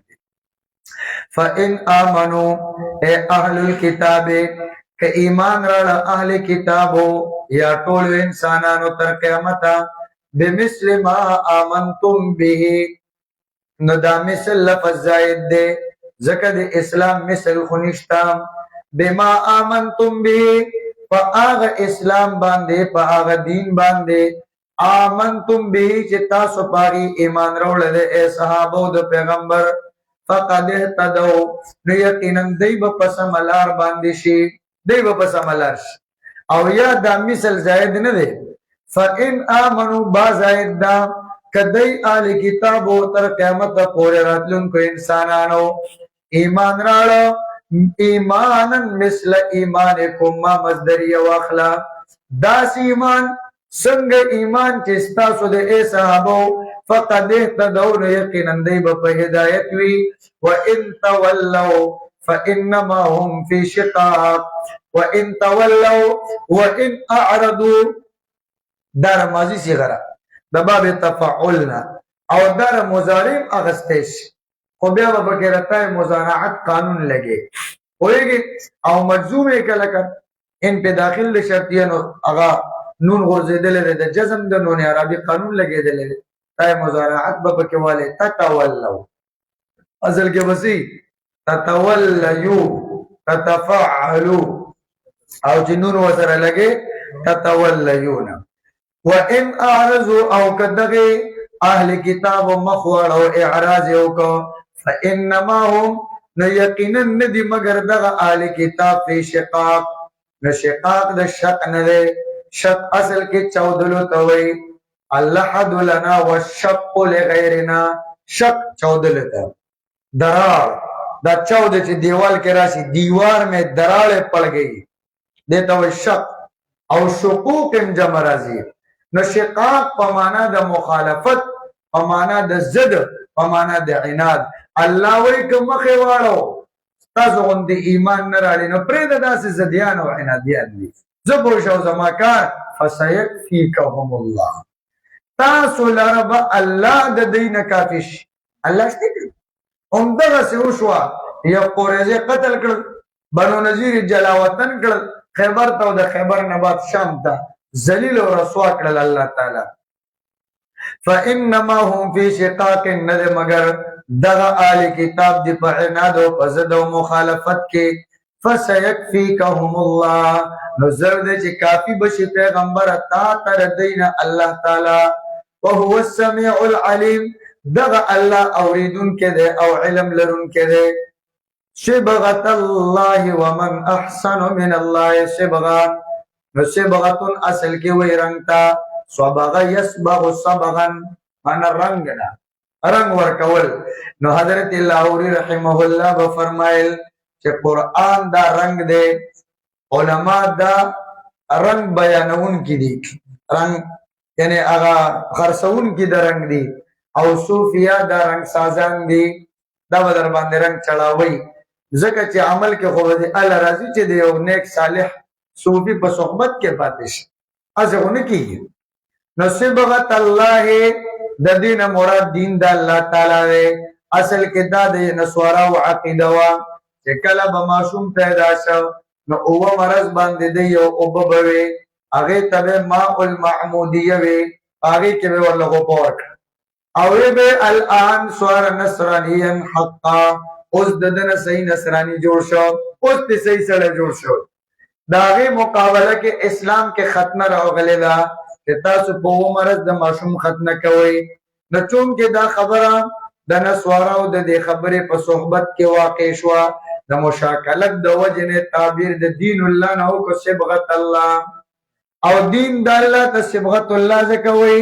فان امنوا اهل الكتاب که ایمان را اهل کتابو یا ټول انسانانو تر قیامت بمثل ما آمنتم به نو دا مثل لفظ زائد دے ذکر د اسلام مثل خنشتا بما آمنتم به پا آغا اسلام باندے پا آغا دین باندے آمنتم به چتا سپاگی ایمان روڑ دے اے صحابو دا پیغمبر فقد اهتدو نو یقیناً دی با پس ملار باندشی دی با پس ملار شی او یا دا مثل زائد ندے فَإِنْ آمَنُوا بَازَائِدْ دا کدی آل کتابو تر قیامت پورے راتلن کو انسانانو ایمان راڑا ایمانا مثل ایمانکم ما مصدری واخلا داس ایمان سنگ ایمان چستاسو دے اے صحابو فقد اهتدون یقیناً دی بپا ہدایت وی وَإِن تَوَلَّوْا فَإِنَّمَا هُمْ فِي شِقَاقٍ وَإِن تَوَلَّوْا وَإِن أَعْرَضُوا دار ماضی سی غرا د باب تفعلنا او دار مضارع اغستش خو بیا به بکرتا مضارعت قانون لگے ہوئے او مجزوم کله ان په داخل شرطیه نو اغا نون غرزیدل د جزم د نون عربی قانون لګیدل تای مضارعت به پکې والے تتولوا اصل کې بسی تتولیو تتفعلوا او جنون وسره لګي تتولیون وان اعرضوا او کدغه اهل کتاب مخوړ او اعراض یو کو فانما هم یقینا ندی مگر دغه اهل کتاب په شقاق نشقاق د شق نه ده شق اصل کې چودلو ته وای اللحد لنا والشق لغیرنا شق چودلو ته دراړ دا چود چې دیوال کې راشي دیوار میں دراړ پڑ گئی دیتا وای شق او شقوق جمع راځي نو شقاق په معنا د مخالفت په معنا د ضد په معنا د عناد الله وای کوم مخه واړو تاسو غوندي ایمان نه راړي نو پرې د داسې زديان او عنادیان دي زبو شو زما کار فسيكفيكهم الله تاسو لرب الله د دین کافش الله شته هم دغه سو شو یو قریزه قتل کړ بنو نذیر جلاوطن کړ خیبر ته د خیبر نه بعد شام ته ذلیل او رسوا کړل الله تعالی فانما هم فی شقاق ند مگر دغه آل کتاب دی په عناد او په ضد او مخالفت کې فسيكفيكهم الله نو زرد چې کافی بشي پیغمبر تا تر دین الله تعالی وهو السميع العليم دغه الله اوریدون کې ده او علم لرون کې ده صبغت الله ومن احسن من الله صبغه نو صبغتون اصل کې وای رنگ تا صبغ يصبغ صبغا انا رنگنا رنگ ورکول نو حضرت لاہوری رحمه الله به فرمایل چې قران دا رنگ دی علما دا رنگ بیانون کی دي رنگ یعنی هغه خرڅون کی دا رنگ دی او صوفیا دا رنگ سازان دي دا بدر باندې رنگ چلاوي ځکه چې عمل کې خو دې ال راضي چې دی او نیک صالح صوفي په صحبت کې پاتې شي ازونه کیږي نصیبغت الله د دین مراد دین د الله تعالی دی اصل کې دا د نسوارا او عقیده وا چې کله به معصوم پیدا شو نو او مرز باندې دی او وبوي هغه تبه ماء المعمودیه وي هغه کې به ورلغه پورک او به الان سوار نصرانیان حقا اوس ددن صحیح نصرانی جوړ شو اوس ته صحیح سره جوړ شو داغه مقابله کې اسلام کې ختمه راغلی دا چې تاسو په مرز د معصوم ختمه کوي نو چون کې دا خبره د نسوارا او د دې خبرې په صحبت کې واقع شو د مشاکلت د وجنه تعبیر د دین الله نه او کو صبغت الله او دین د الله ته صبغت الله زکوي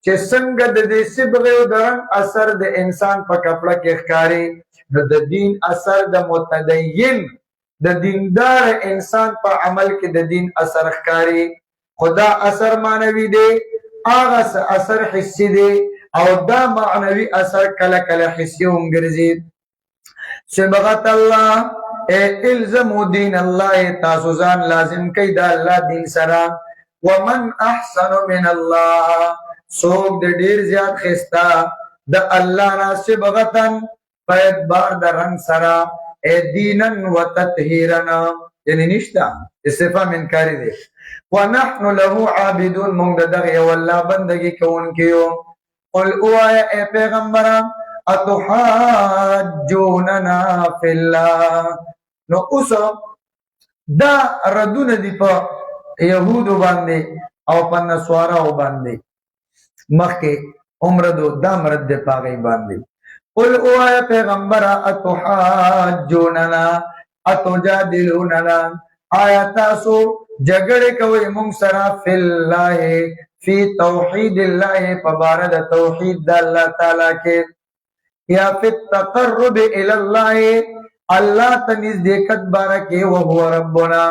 چې څنګه د دې صبغه او درن اثر د انسان په کپڑا کې ښکاری نو د دین اثر د متدین د دیندار انسان په عمل کې د دین اثر ښکاری خدا اثر معنوي دی هغه اثر حسي دی او دا معنوي اثر کله کله حسي هم ګرځي صبغت الله الزموا دین الله تاسو ځان لازم کړئ دا الله دین سره ومن احسن من الله سوق د ډیر زیات خستا د الله نه صبغتن فید بار د رنگ سره دینن وتطهیرنا یعنی نشتا استفهام انکاری دی ونحن له عابدون مونږ دغه والله بندگی کوونکیو قل اوایا اے پیغمبران اتحاجوننا فی الله نو اوس دا ردونه دی په يهودو باندې او په نسوارو باندې مخکې عمر دو دا مرد دی پاغي باندې قل اوایا پیغمبر اتحاجوننا اتجادلوننا آیا تاسو جګړه کوي مونږ سره فی الله فی توحید الله فبارد توحید د الله تعالی کې یا فی التقرب الی الله الله تنیز دیکت بارکه او هو ربنا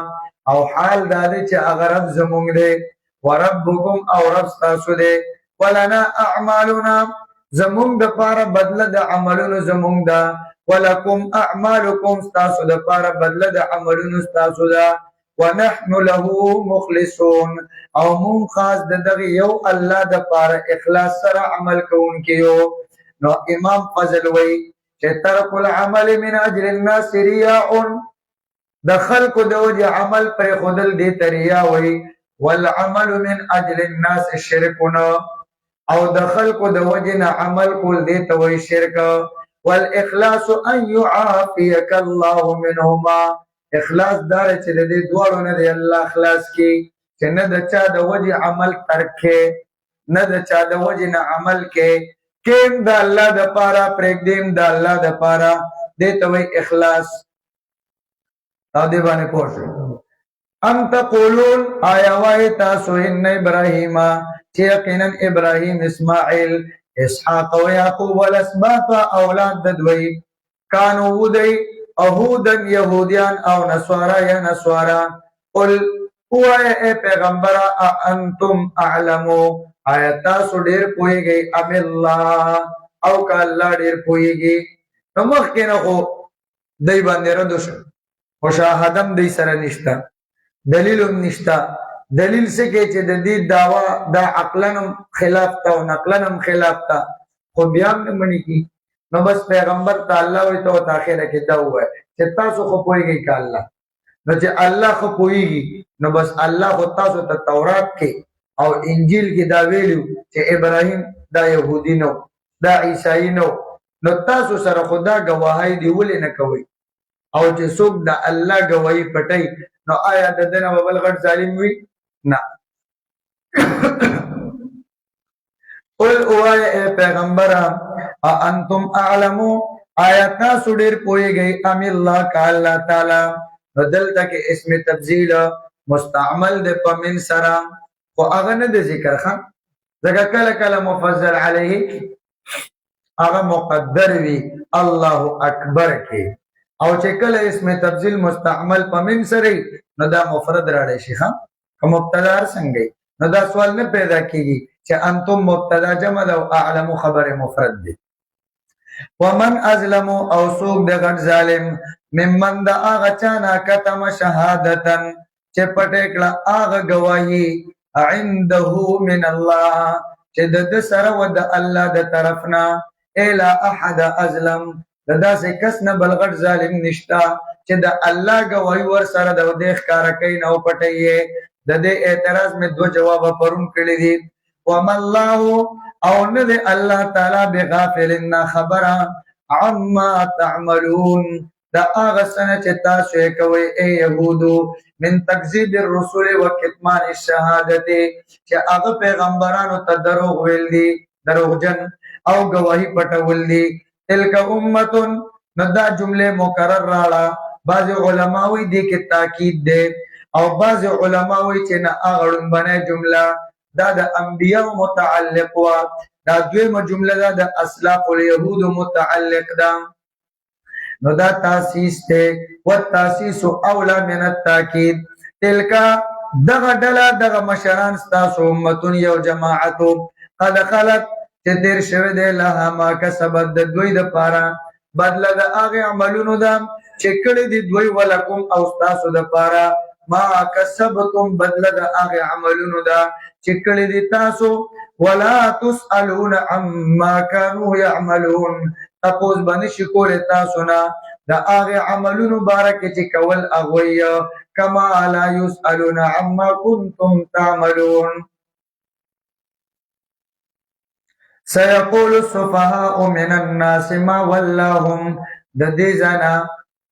او حال دا چې هغه رب زمونږ دی وربکم او رب تاسو دی ولنا اعمالنا زمونږ د پاره بدله د عملونو زمونږ دا ولکم اعمالکم تاسو د پاره بدله د عملونو تاسو دا ونحن له مخلصون او مون خاص دغه یو الله د پاره اخلاص سره عمل کوونکیو نو امام فضل وی چې ترک العمل من اجل الناس رياء د خلق د وجه عمل پر خودل دی تریا وی والعمل من اجل الناس شرکنا او د خلقو د وجنه عمل کول دې ته وایي شرک. والاخلاص ان يعافيك الله منهما، اخلاص دار چې د دې دواړو نه دی الله خلاص کی، چې نه د چا د وجه عمل ترک نه د چا د وجه نه عمل کې کیم د الله د پاره پرېږدیم د الله د پاره، دې ته وایي اخلاص. او دې باندې پوه شئ. ام تقولون آیا وایي تاسو ان ابراهیم چې یقینا ابراهیم اسماعیل اسحاق و یعقوب والاسباط اولاد د دوی کانو ودی اهودن یهودیان او نصارا یا نصارا. قل اوه اے پیغمبر انتم اعلمو آیا تاسو ډیر پوهیږئ ام الله او که الله ډیر پوهیږي. نو مخکې نه خو دی باندې رد وشو، مشاهده هم دی سره نشته، دلیل هم نشته. دلیل څه کې چې د دې دعوا دا عقلا هم خلاف ته او نقلا هم خلاف ته، خو بیا هم نه منې کی. نو بس پیغمبر ته الله وایي ته ورته اخره کې دا ووایه چې تاسو خو پوهیږئ که الله. نو چې الله خو پوهیږي نو بس الله خو تاسو ته تورات کې او انجیل کې دا ویلو چې ابراهیم دا یهودي نو دا عیسائی نو. نو تاسو سره خدا گواهی دی ولې نه کوئ؟ او چې څوک د الله گواهی پټي نو آیا د دې نه بل غټ ظالم وي؟ نه. قل اوه اے پیغمبر انتم اعلمو آیا تاسو ډیر پوهیږئ ام الله کا الله تعالی. بدلته کې اسم تفضیل مستعمل د پمن سره خو هغه نه د ذکر خان ځکه کله کله مفضل علیه هغه مقدر وی الله اکبر کې، او چې کله اسم تفضیل مستعمل پمن سره نو دا مفرد راړي شي ها که مبتدا څنګه. نو دا سوال نه پیدا کیږي چې انتم مبتدا جمع او اعلم خبر مفرد دی. ومن ازلم او سوق د غټ ظالم ممن دا هغه چانا کتم شهادتن چې پټه کړه هغه گواهی عنده من الله چې د سره و د الله د طرفنا الا احد ازلم دا سه کس نه بل غټ ظالم نشتا چې د الله گواهی ور سره د دې ښکار کین او پټي. د دې اعتراض میں دو جواب پرون کړی دي. وما الله او نه دی الله تعالی بغافل نه خبره عما تعملون دا هغه سنه چې تاسو یې کوئ اے یهودو من تکذیب الرسول و کتمان الشهادت چې هغه پیغمبرانو ته دروغ ویل دي، دروغجن او گواهی پټول دي. تلک امتون نو دا جمله مکرر راړه. بعض علماوی دي کې تاکید ده او بعض علماوی چې نه هغه لومبنه جمله دا د انبیاء متعلق وا، دا دویمه جمله دا د اسلاف الیهود متعلق ده. نو دا تاسیس ته و تاسیس اولا من التاکید. تلکا دغه ډله دغه مشران ستاسو امتون یو جماعتو قد خلت چې تیر شوه دی لها ما کسبت د دوی د پاره بدله د هغه عملونو ده چې کړي دي دوی ولکم او ستاسو د پاره ما کسبتم بدله د هغه عملونو ده چې کړي دي تاسو. ولا تسألون عما كانوا يعملون تاسو باندې شکول تاسو نه د هغه عملونو بارکه چې کول اغوی کما لا يسألون عما كنتم تعملون. سيقول السفهاء من الناس ما ولاهم د دې ځنا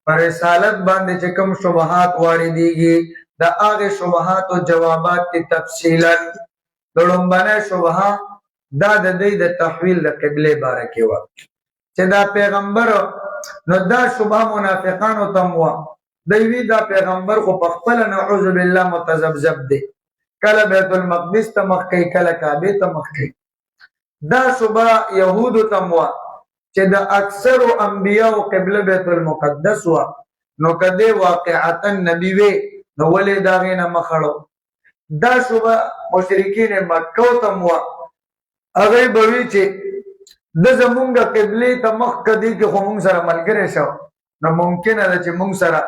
پر رسالت باندې چې کوم شبهات واردېږي د هغه شبهات او جوابات کی تفصیلا. لړمبنه شبهه دا د دې د تحویل د قبله بارکه و چې دا پیغمبر نو دا شبهه منافقانو تم و دوی دا پیغمبر خو په خپل نعوذ بالله متذبذب دی، کله بیت المقدس ته مخ کوي کله کعبه ته مخ کوي. دا شبهه يهود تم و چې د اکثر انبیاء او قبله بیت المقدس و نو کده واقعتا نبی وی نو ولې دا غینه مخړو. دا شبهه مشرکین مکه تم و هغه بوي چې د زمونږه قبله ته مخ کدي کې خو مونږ سره ملګری شو نو ممکن ده چې مونږ سره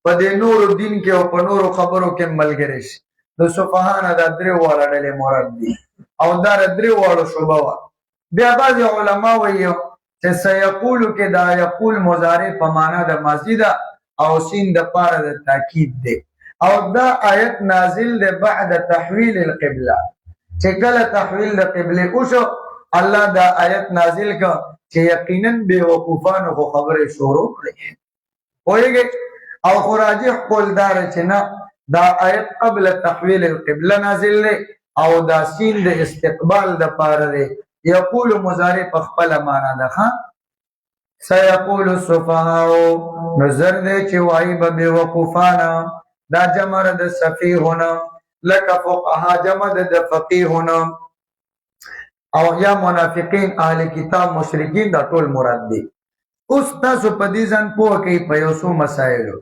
په دې نور دین کې او په نور خبرو کې ملګری شي. د صفهانه د درې واړه ډلې مراد دي او دا درې واړو شوبه وا. بیا بعض علما وایي چې سيقول کې دا یقول مضارع په معنا د ماضی ده او سین د پاره د تاکید ده او دا آیت نازل ده بعد تحویل القبله چې کله تحویل د قبله وشو الله دا آیت نازل کا چې یقینا بے وقوفانو خو خبره شروع کړي وایي او خراجح قول دار چې نه دا آیت قبل تحویل القبله نازل دی او دا سین د استقبال د پاره دی یقول مضارع په خپل معنا ده سيقول السفهاء نظر دې چې وایي به وقوفانا دا جمع د سفیهونه لك فقها جمع د فقیهونه او یا منافقین اهل کتاب مشرکین دا ټول مراد دي اوس تاسو په دې ځان پوه کې په یو څو مسایلو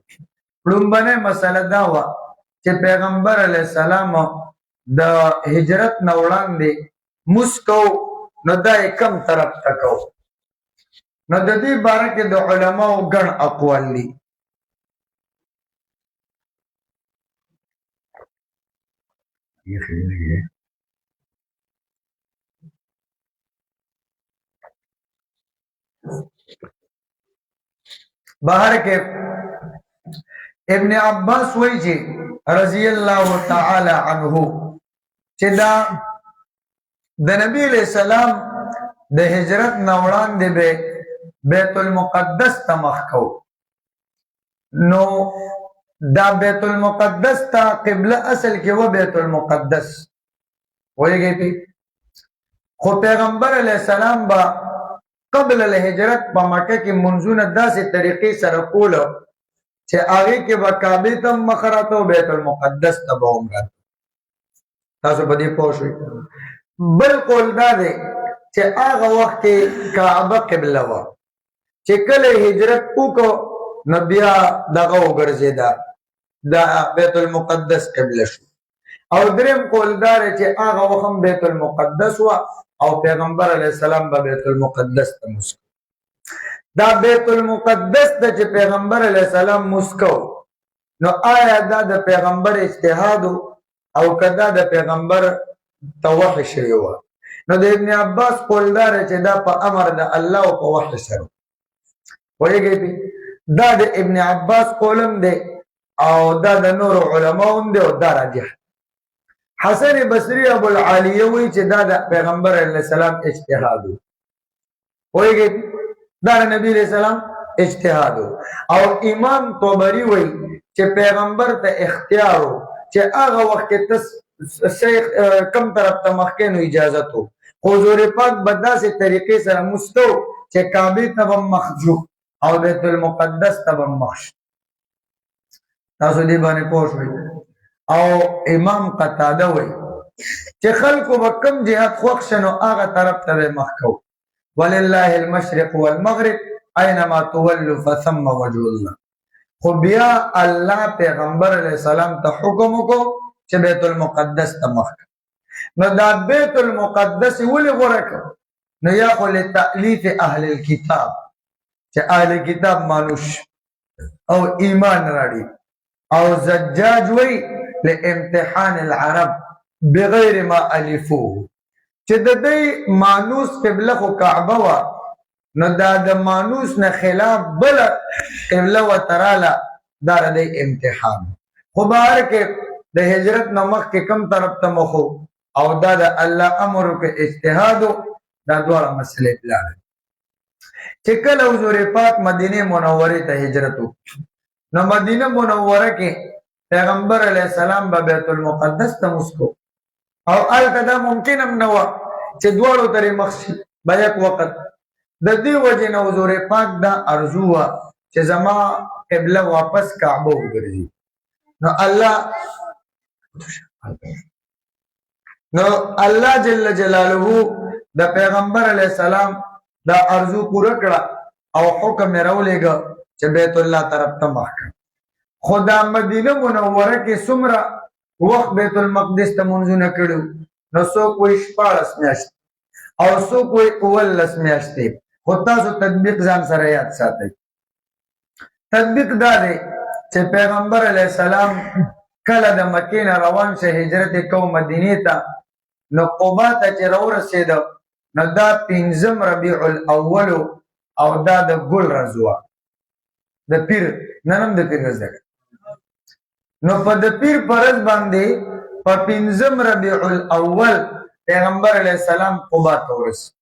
لومبنه مسله دا و چې پیغمبر علی السلام د هجرت نه وړاندې مسکو نو دا کم طرف تکو نو د دې باره کې د علماو ګڼ اقوال دي بہر کے ابن عباس وی جی رضی اللہ تعالی عنہ چې دا د نبی علیہ السلام د هجرت نوړان دی به بیت المقدس ته مخ کو نو دا بیت المقدس ته قبله اصل کې و بیت المقدس وایي پی خو پیغمبر علیہ السلام با قبل الهجرت په مکه کې منځونه داسې طریقې سره کول چې هغه کې به کعبه ته مخراته او بیت المقدس ته به عمره تاسو په دې پوه شئ بل قول دا دی چې هغه وخت کې کعبه قبله و چې کله هجرت وکړو نو بیا دغه وګرځیدا دا بیت المقدس قبله شو او دریم قول دا دی چې هغه وخت بیت المقدس و او پیغمبر علیہ السلام با بیت المقدس تا مسکو دا بیت المقدس تا چه پیغمبر علیہ السلام مسکو نو آیا دا دا پیغمبر اجتحادو او کدا دا پیغمبر توحی شویو نو دا ابن عباس قول داره چه دا پا امر دا اللہ و پا وحی سرو ویه گئی پی دا دا ابن عباس قولم دے او دا دا نور علماء دے و دا راجح حسن بصری ابو العالیه وی چې دا د پیغمبر علیه السلام اجتهاد وایي دا نبی علیه السلام اجتهاد او امام طبری وی چې پیغمبر ته اختیار چې هغه وخت ته شیخ کم طرف ته مخکینو اجازه تو حضور پاک بداسه طریقې سره مستو چې کعبه ته مخجو او بیت المقدس ته مخش تاسو دې باندې پوه شئ او امام قتاده وی چې خلکو وکم جهاد خوښ شنو هغه طرف ته مخ کو ولله المشرق والمغرب اينما تولوا فثم وجه الله خو بیا الله پیغمبر علیہ السلام ته حکم کو چې بیت المقدس ته مخ نو دا بیت المقدس ولې غوړه نو یا خو لتألیف اهل الكتاب چې اهل کتاب مانوش او ایمان راړي او زجاج وی لامتحان العرب بغیر ما الفوه چې د دې مانوس قبله خو کعبه وا نو دا د مانوس نه خلاف بل قبله و تراله دا د امتحان خو بهر کې د هجرت نمخ کې کم طرف ته مخو او دا د الله امر کې اجتهاد دا ډول مسلې بلل چې کله حضور پاک مدینه منوره ته هجرت نو مدینه منوره کې پیغمبر علیہ السلام با بیت المقدس ته مسکو او الکدا ممکن هم نو چې دواړو ترې مخشي په یک وخت د دې وجه نه حضور پاک دا ارزو وا چې زما قبله واپس کعبه وګرځي نو الله جل جلاله د پیغمبر علیہ السلام دا ارزو پوره کړه او حکم راولېګ چې بیت الله طرف ته مخ خدا مدینه منوره کې څومره وخت بیت المقدس ته منځونه کړو نو څوک وایي 14 میاشتې او څوک وایي 19 میاشتې خو تاسو تطبیق ځان سره یاد ساتئ تطبیق دا دی چې پیغمبر علیہ السلام کله د مکې نه روان شه هجرت کو مدینې ته نو قبا ته چې راورسېد نو دا 5 ربیع الاول او دا د ګل رضوا د پیر ننم د پیر ورځ نو په د پیر پرز باندې په 5 ربیع الاول پیغمبر علیہ السلام قبا ته ورسېد.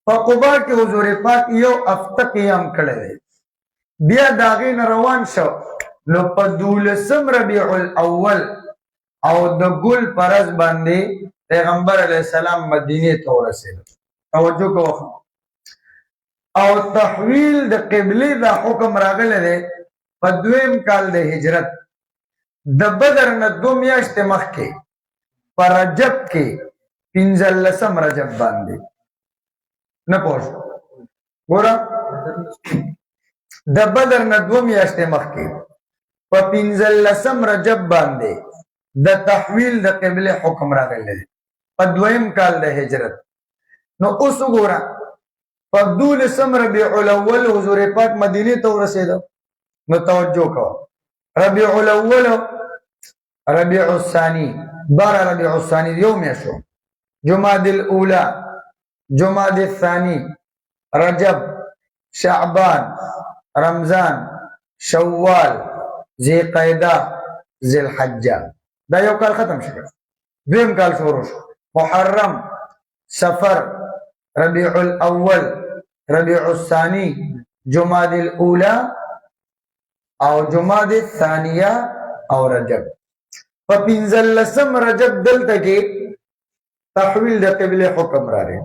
په قبا کې حضور پاک یو هفته قیام کړی دی. بیا د هغې نه روان شو نو په 12 ربیع الاول او د ګل په ورځ باندې پیغمبر علیه السلام مدینې ته ورسېد. توجه کوه. او تحویل د قبلې دا حکم راغلی دی په 2م کال د هجرت د بدر نه 2 میاشتې مخکې په رجب کې 15 رجب باندې نه پوه ګوره د بدر نه 2 میاشتې مخکې په 15 رجب باندې د تحویل د قبله حکم راغلی دی په 2م کال د هجرت. نو اوس وګوره په 12 ربیع الاول حضور پاک مدینې ته ورسېد. نو توجه کوه ربیع الاول ربیع الثانی 12 ربیع الثانی یو میاشو جمادی الاولی جمادی الثانی رجب شعبان رمضان شوال ذی قعده ذی الحجه دا یو کال ختم شو. 2م کال شروع شو محرم سفر ربیع الاول ربیع الثانی جمادی الاولی او جمادی الثانیه او رجب. په 15 رجب دلته کې تحویل د قبله حکم راغی.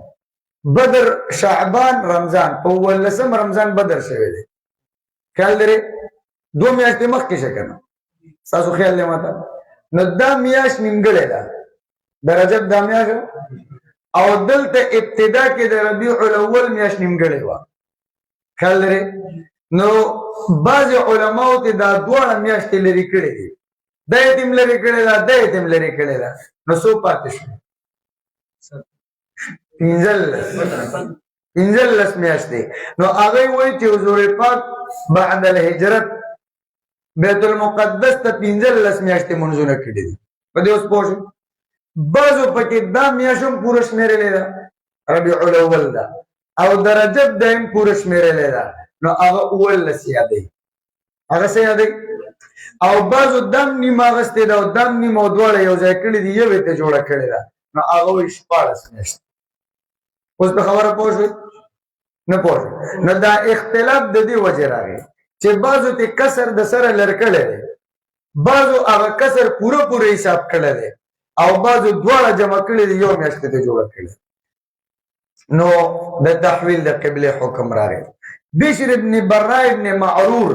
بدر شعبان رمضان په 19 رمضان بدر شوی دی. خیال لري 2 میاشتې مخکې شکنه تاسو خیال لرئ ماته. نو دا میاشت نیمګړې ده د رجب دا میاشت او دلته ابتدا کې د ربیع الاول میاشت نیمګړې وه. خیال لري. نو بعض علماو ته دا دواړه میاشتې لرې کړې دي. دا یتیم لرې کړې ده دا یتیم لرې کړې ده. نو څو پاتې شو 15 میاشتې. نو هغه وایي چې حضور پاک بعد الهجرت بیت المقدس ته 15 میاشتې منځونه کړي دي. په دې اوس پوه شئ. بعضو پکې دا میاشت هم پوره شمېرلې ده ربیع الاول ده او د رجب دا هم پوره شمېرلې ده. نو هغه 19 یادوي. هغه څه یادوي. او بعضو دم نیم اغستې ده او دم نیم او دواړه یو ځای کړي دي یوې ته جوړه کړې ده. نو هغه وایي 14 میاشتې. اوس په خبره پوه شوئ نه پوه شوئ. نو دا اختلاف د دې وجې راغی چې بعضو ته کسر د سره لر کړی دی بعضو هغه کسر پوره پوره حساب کړی دی او بعضو دواړه جمع کړي دي یو میاشتې ته جوړه کړي. نو د تحویل د قبله حکم راغی. بشر ابن براء ابن معرور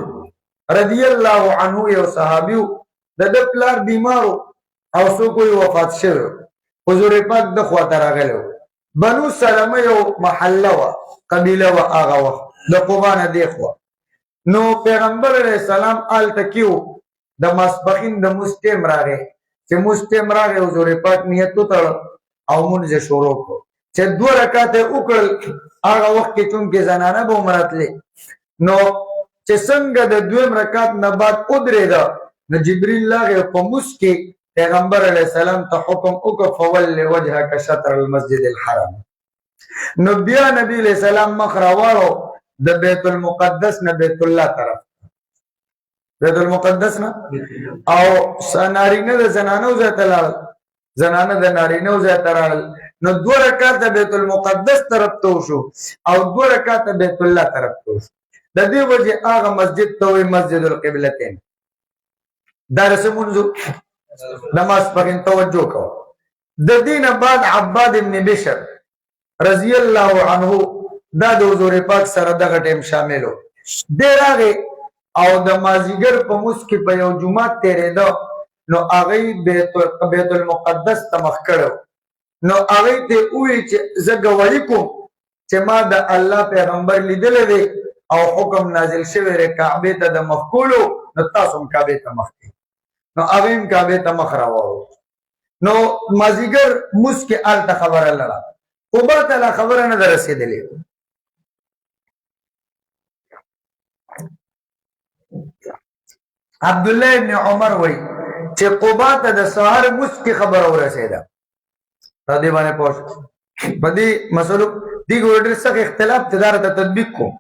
رضی الله عنه یو صحابیو د د پلار بیمارو او څوک کوئی وفات شوی. حضور پاک د خواته راغلی بنو سلمه یو محله وه قبیله وه هغه وخت د قبا نه دې خوا. نو پیغمبر علیه السلام هلته کې و د ماسپښین د مونځ ټیم راغی. چې مونځ ټیم راغی حضور پاک نیت وتړه او مونځ یې شروع کړو. چې 2 رکعته یې وکړل هغه وخت کې چونکې زنانه به هم راتلې. نو چې څنګه د 2م رکعت نه بعد ودرېده نو جبریل راغی په مونځ کې پیغمبر علیه السلام ته حکم وکړ فول وجهک شطر المسجد الحرام. نو بیا نبی علیہ السلام مخ راواړو د بیت المقدس نه بیت الله طرف بیت المقدس نه او نارینه د زنانو ځای ته لاړل زنانه د نارینه ځای ته راړل. نو 2 رکعاته بیت المقدس طرف ته وشو او 2 رکعاته بیت الله طرف ته وشو. د دې وجه هغه مسجد ته وایي مسجد القبلتین. دا رسمونځو نماز پکې توجه کوه. د دې نه بعد عباد ابن بشر رضی الله عنه دا د حضور پاک سره دغه ټیم شامل و. دی راغی او د مازیګر په مونځ کې په یو جومات تېرېده. نو هغوی بیت المقدس ته مخ کړی. نو هغوی ته ووایي چې زه ګواهي کوم چې ما د الله پیغمبر لیدلی دی او حکم نازل شوی دی کعبې ته د مخ کولو. نو تاسو هم کعبې ته مخ کړئ. نو هغوی هم کعبې ته مخ راواړو. نو مازیګر مونځ کې هلته خبره لړه قبا ته لا خبره نه ده رسېدلې. عبدالله ابن عمر وایي چې قبا ته د سهار مونځ کې خبره ورسېده. په دې باندې پوه شو. په دې مسلو دې ډېر سخت اختلاف ته داره ته تطبیق کوم.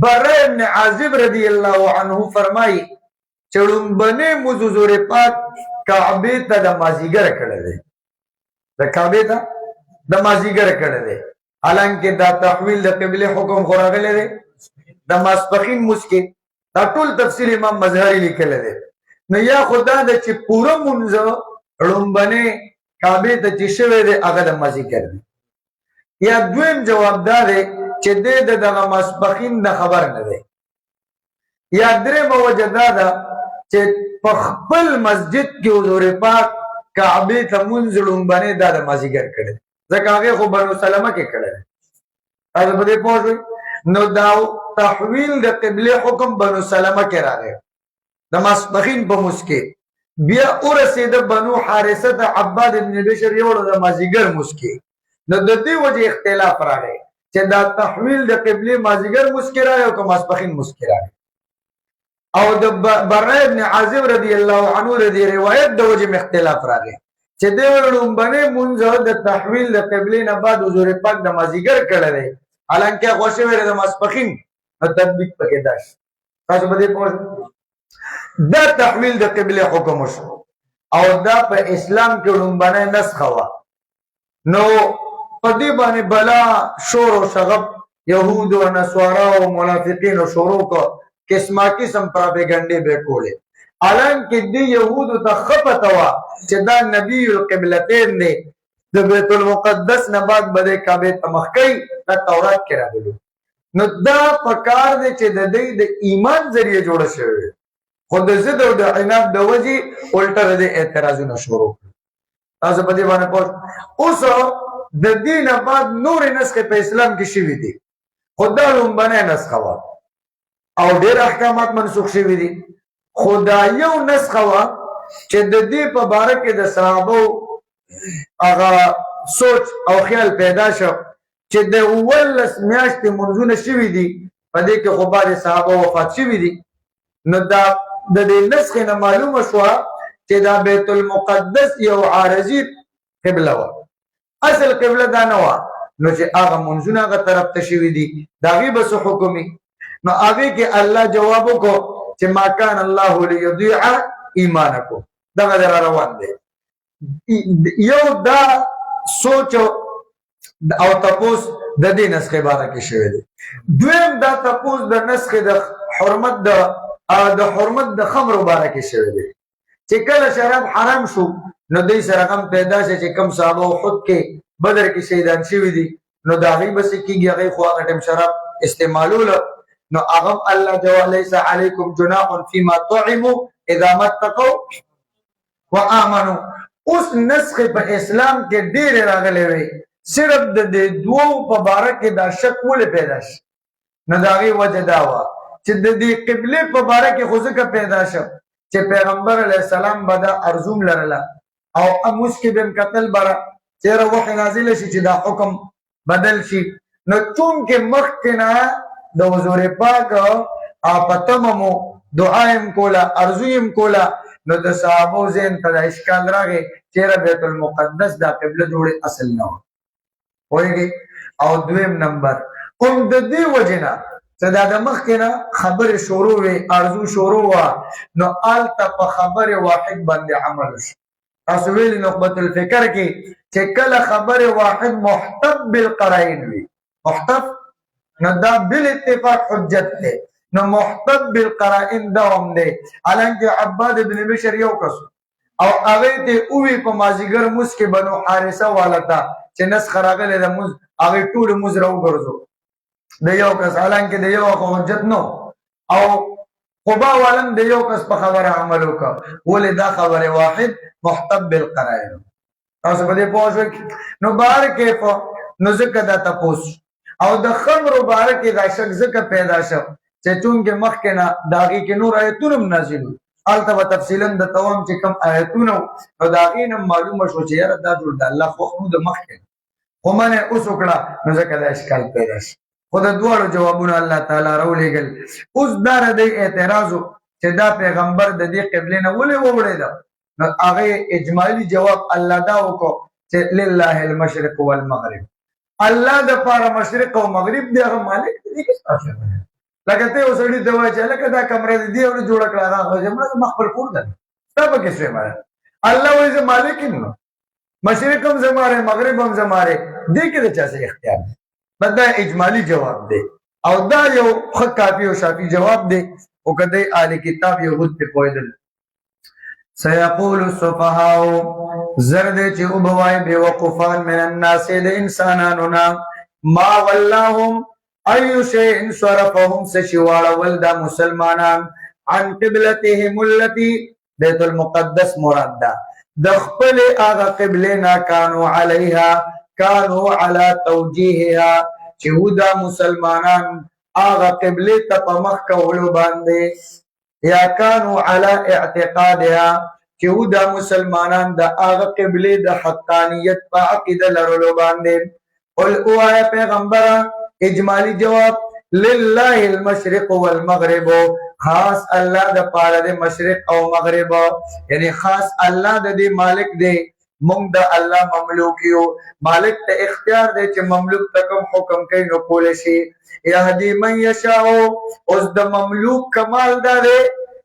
براء ابن عازب رضی الله عنه فرمایي چې لومبنی مونځ حضور پاک کعبې ته د مازیګر کړی دی. د کعبې ته د مازیګر کړی دی حالانکه دا تحویل د قبله حکم خو راغلی دی د ماسپخین مسکې دا ټول تفسیر امام مظهری لیکلی دی نو یا خدا د چې پوره مونځ ړومبنې کعبې ته چې شوی دی هغه د مازیګر دی یا دویم جواب دا دی چې دی د دغه ماسپخین د خبر نه دی یا درېمه وجه دا ده چې په خپل مسجد کې حضور پاک کعبې ته مونځ ړومبنې دا د مازیګر کړی دی ځکه هغې خو بنو سلمه کې کړی دی تاسو په دې پوه شوئ نو دا تحویل د قبلې حکم بنو سلمه کې راغی د ماسپخین په مونځ کې بیا ورسېده بنو حارثه ته عباد ابن بشر یوړو د مازیګر مونځ کې نو د دې وجې اختلاف راغی چې دا تحویل د قبلې مازیګر مونځ کې راغی او که ماسپخین مونځ کې راغی او د برا ابن عازب رضی الله عنه د دې روایت د وجې اختلاف راغی چې دی ړومبنې مونځ د تحویل د قبلې نه بعد حضور پاک د مازیګر کړی دی حالانکه هغه شوی دی د ماسپخین تطبیق پکې دا شي تاسو په دې پوه دا تحویل د قبلې حکم وشو او دا په اسلام کې ړومبنۍ نسخه وه نو په دې باندې بلا شور او شغب یهود او نصارا او منافقین او شروع کو قسمه قسم پراپګانډې به کولې حالانکه دې یهودو ته ښه پته وه چې دا نبی القبلتین دی د بیت المقدس نه بعد به دې کعبې ته مخ کوي دا تورات کې راغلي نو دا پکار دی چې د دې د ایمان ذریعه جوړه شوې خو د ضد او د عناد د وجې الټه د اعتراضونه شروع کړي تاسو په دې باندې پوه اوس د دې نه بعد نورې نسخې په اسلام کې شوي دي خو دا لومبنۍ نسخه وه او ډېر احکامات منسوخ شوي دي خو دا یو نسخه وه چې د دې په باره کې د صحابو هغه سوچ او خیال پیدا شو چې د 19 میاشتې منځونه شوي دي په دې کې خو بعضې صحابه وفات شوي دي نو دا د دې نسخې نه معلومه شوه چې دا بیت المقدس یو عارضي قبله وه اصل قبله دا نه وه نو چې هغه منځونه هغه طرف ته شوي دي د هغې به څه حکم وي نو هغې کې الله جواب وکړو چې ما کان الله لیضیع ایمانکم دغه را روان دی یو دا سوچ او تپوس د دې نسخې باره کې شوی دی دویم دا تپوس د نسخې د حرمت د خمرو باره کې شوی دی چې کله شراب حرام شو نو دوی سره غم پیدا شي چې کم صحابه احد کې بدر کې شهیدان شوي دي نو د هغې به څه کېږي هغې خو هغه ټایم شراب استعمالوله نو هغه الله جواب ليس عليكم جناح فيما طعموا اذا ما اتقوا وامنوا اوس نسخ په اسلام کې ډېرې راغلې وي صرف د دې دوو په باره کې دا شک ولې پیدا شي نو د هغې وجه دا وه چې د دې قبلې په باره کې خو ځکه پیدا شو چې پیغمبر علیه السلام به دا ارزوم لرله او اموس کې به هم کتل بره چېرې وحی نازله شي چې دا حکم بدل شي نو چونکې مخکې نه د حضور پاک په تمه مو دعا یم کوله ارزو یم کوله نو د صحابو ذهن ته دا اشکال راغی چېرې بیت المقدس دا قبله جوړې اصل نه وه پوهېږئ او دویم نمبر هم د دې وجې نه چې دا د مخکې نه خبرې شروع وې ارزو شروع وه نو هلته په خبرې واحد باندې عمل شو تاسو ویلي نخبة الفکر کې چې کله خبرې واحد محتب بالقرائن وي محتب نو دا بل اتفاق حجت دی نو محتب بالقرائن دا هم دی حالانکه عباد ابن بشر یو کس او هغې ته ووي په مازدیګر مونځ کې بنو حارثه والا ته چې نسخه راغلی ده مونځ هغې ټول مونځ راوګرځو د یو کس حالانکه د یو خو حجت نو او قبا والم د یو کس په خبره عمل وکړه ولې دا خبره واحد محتب بالقرائن تاسو په دې پوه شوئ نو بهر کیف نو ځکه دا تپوس او د خمرو باره کې دا شک ځکه پیدا شو چې چونکې مخکې نه د هغې کې نور ایتونه هم نازل وو هلته به تفصیلا درته وایم چې کوم ایتونه وو نو د هغې نه معلومه شو چې یاره دا جوړ د الله خوښ نو د مخکې خو منې اوس وکړه نو ځکه دا اشکال پیدا شي خو د دواړو جوابونه الله تعالی راولېږل اوس دا د اعتراض و چې دا پیغمبر د دې قبلې نه ولې ووړېده نو هغې اجمالي جواب الله دا وکړو چې لله المشرق والمغرب الله د پاره مشرق او مغرب دی هغه مالک دی لکه ته یو سړي ته وایې چې هلکه دا کمره دې دې اورې جوړه کړه هغه خو زما خپل کور ده ستا پکې شوی ماله الله وایي زه مالک یم نو مشرق هم زماره مغرب هم زماره دې کې د چا څه اختیار دی دا اجمالی جواب دی او دا یو ښه کافي او شافي جواب دی او که دی اهل کتاب یهود پې پوهېدل سيقول السفهاء زرد چې وبوای بوقفان من الناس د انسانانو نه ما ولاهم اي شيء صرفهم سشوال ولدا مسلمانان عن قبلتهم التي بیت المقدس مراد ده د خپل هغه قبله نه كانوا عليها كانوا على توجيهها چې ودا مسلمانان هغه قبله ته په مخ کولو باندې یا كانوا على اعتقادها چې ودا مسلمانان د هغه قبله د حقانیت په عقیده لرلو باندې قل اوه پیغمبر اجمالی جواب لله المشرق والمغرب خاص الله د پاره د مشرق او مغرب یعنی خاص الله د دې مالک دی مونږ د الله مملوک یو مالک ته اختیار دی چې مملوک ته کوم حکم کوي نو کول شي یهدی من یشاء اوس د مملوک کمال دا دی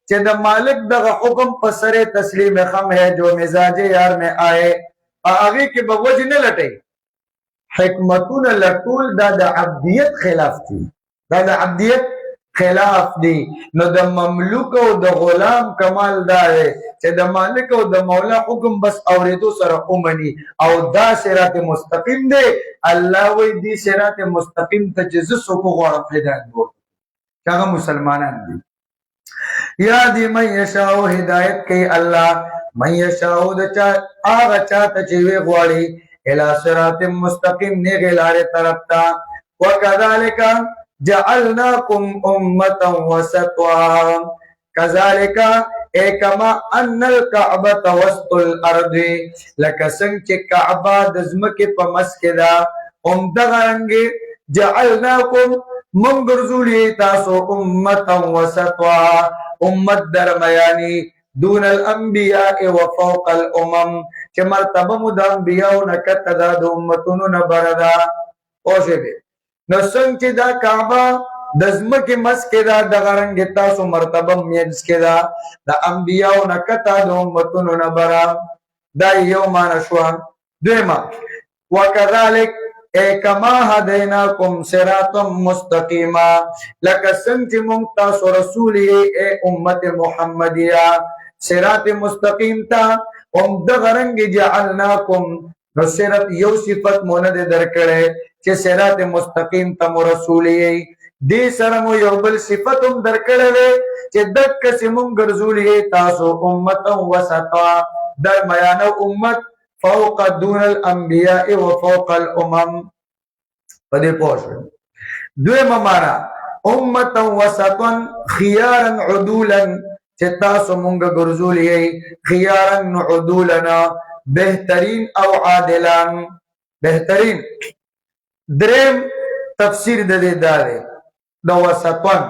چې د مالک دغه حکم په سره تسلیم خم ہے جو مزاج یار میں آئے هغه کې به وجه نه لټي حکمتون لټول دا د عبدیت خلاف دي دا د عبدیت خلاف دی نو د مملوک او د غلام کمال دا دی چې د مالک او د مولا حکم بس اوریدو سره اومني او دا صراط مستقیم دی الله وی دی صراط مستقیم ته جز سو کو غوړ هدایت وو هغه مسلمانان دي یا دی من یشاء هدایت کوي الله من یشاء د چا هغه چاته چې وی غواړي الى صراط مستقیم نیغه لارې طرف ته وکذالک جعلناكم امه وسطا كذلك كما ان الكعبه وسط الارض لك څنګه چې کعبه د ځمکې په مس کې ده هم دغه رنګ جعلناكم من ګرځولې تاسو امه وسطا امت درمیانی دون الانبیاء وفوق الامم چې مرتبه مو د انبیاء نه کته ده د امتونو نه بردا اوسه نو څنګه چې دا کعبه د ځمکې مس کې دا د غرنګ تاسو مرتبه مینس کې دا د انبیاء نه کته د امتونو نه برا دا یو معنا شو دویما وکذالک کما هدیناکم صراطا مستقیما لکه څنګه چې مونږ تاسو رسول یې امت محمدیه صراط مستقیم تا هم د غرنګ جعلناکم نو صرف یو صفت مونږ درکړې چې صراط مستقیم ته رسول یې دې سره مو یو بل صفت هم درکړې چې دک سیمون ګرځولې تاسو امت وسطا درمیانه امت فوق دون الانبیاء وفوق الامم پدې پوښتنه دویمه معنا امه وسطا خيارا عدولا چې تاسو مونږ ګرځولې خيارا عدولنا بهترین او عادلان بهترین دریم تفسیر د دې دار د وسطن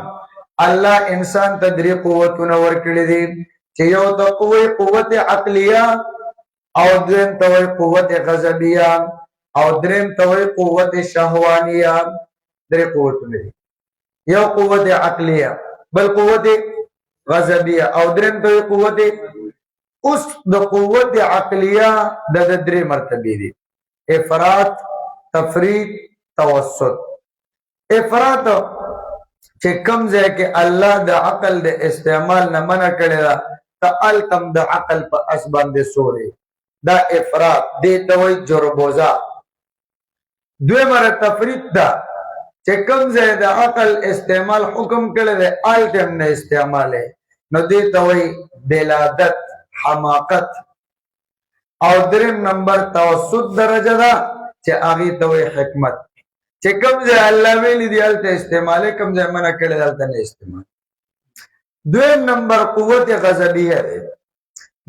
الله انسان ته درې قوتونه ورکړي دي چې یو د قوت عقلیه او دریم ته قوت غضبیه او دریم ته قوت شهوانیه درې قوتونه دي یو قوت عقلیه بل قوت غضبیه او دریم ته قوت اوس د قوت عقلیه د درې مرتبه دي افراط تفرید توسط افراط چې کوم ځای کې الله د عقل د استعمال نه منع کړی دا تعلقم د عقل په اسباب د سوري دا افراط دې ته وایي جربوزا دویمه تفرید دا چې کوم ځای د عقل استعمال حکم کړی دی الټم نه استعمال نو دې ته وایي بلادت حماقت او دریم نمبر توسط درجه دا چې هغه ته وایي حکمت چې کوم ځای الله ویلي دی الته استعمال کوم ځای منع کړی دی الته نه استعمال دویم نمبر قوت غضبیه دی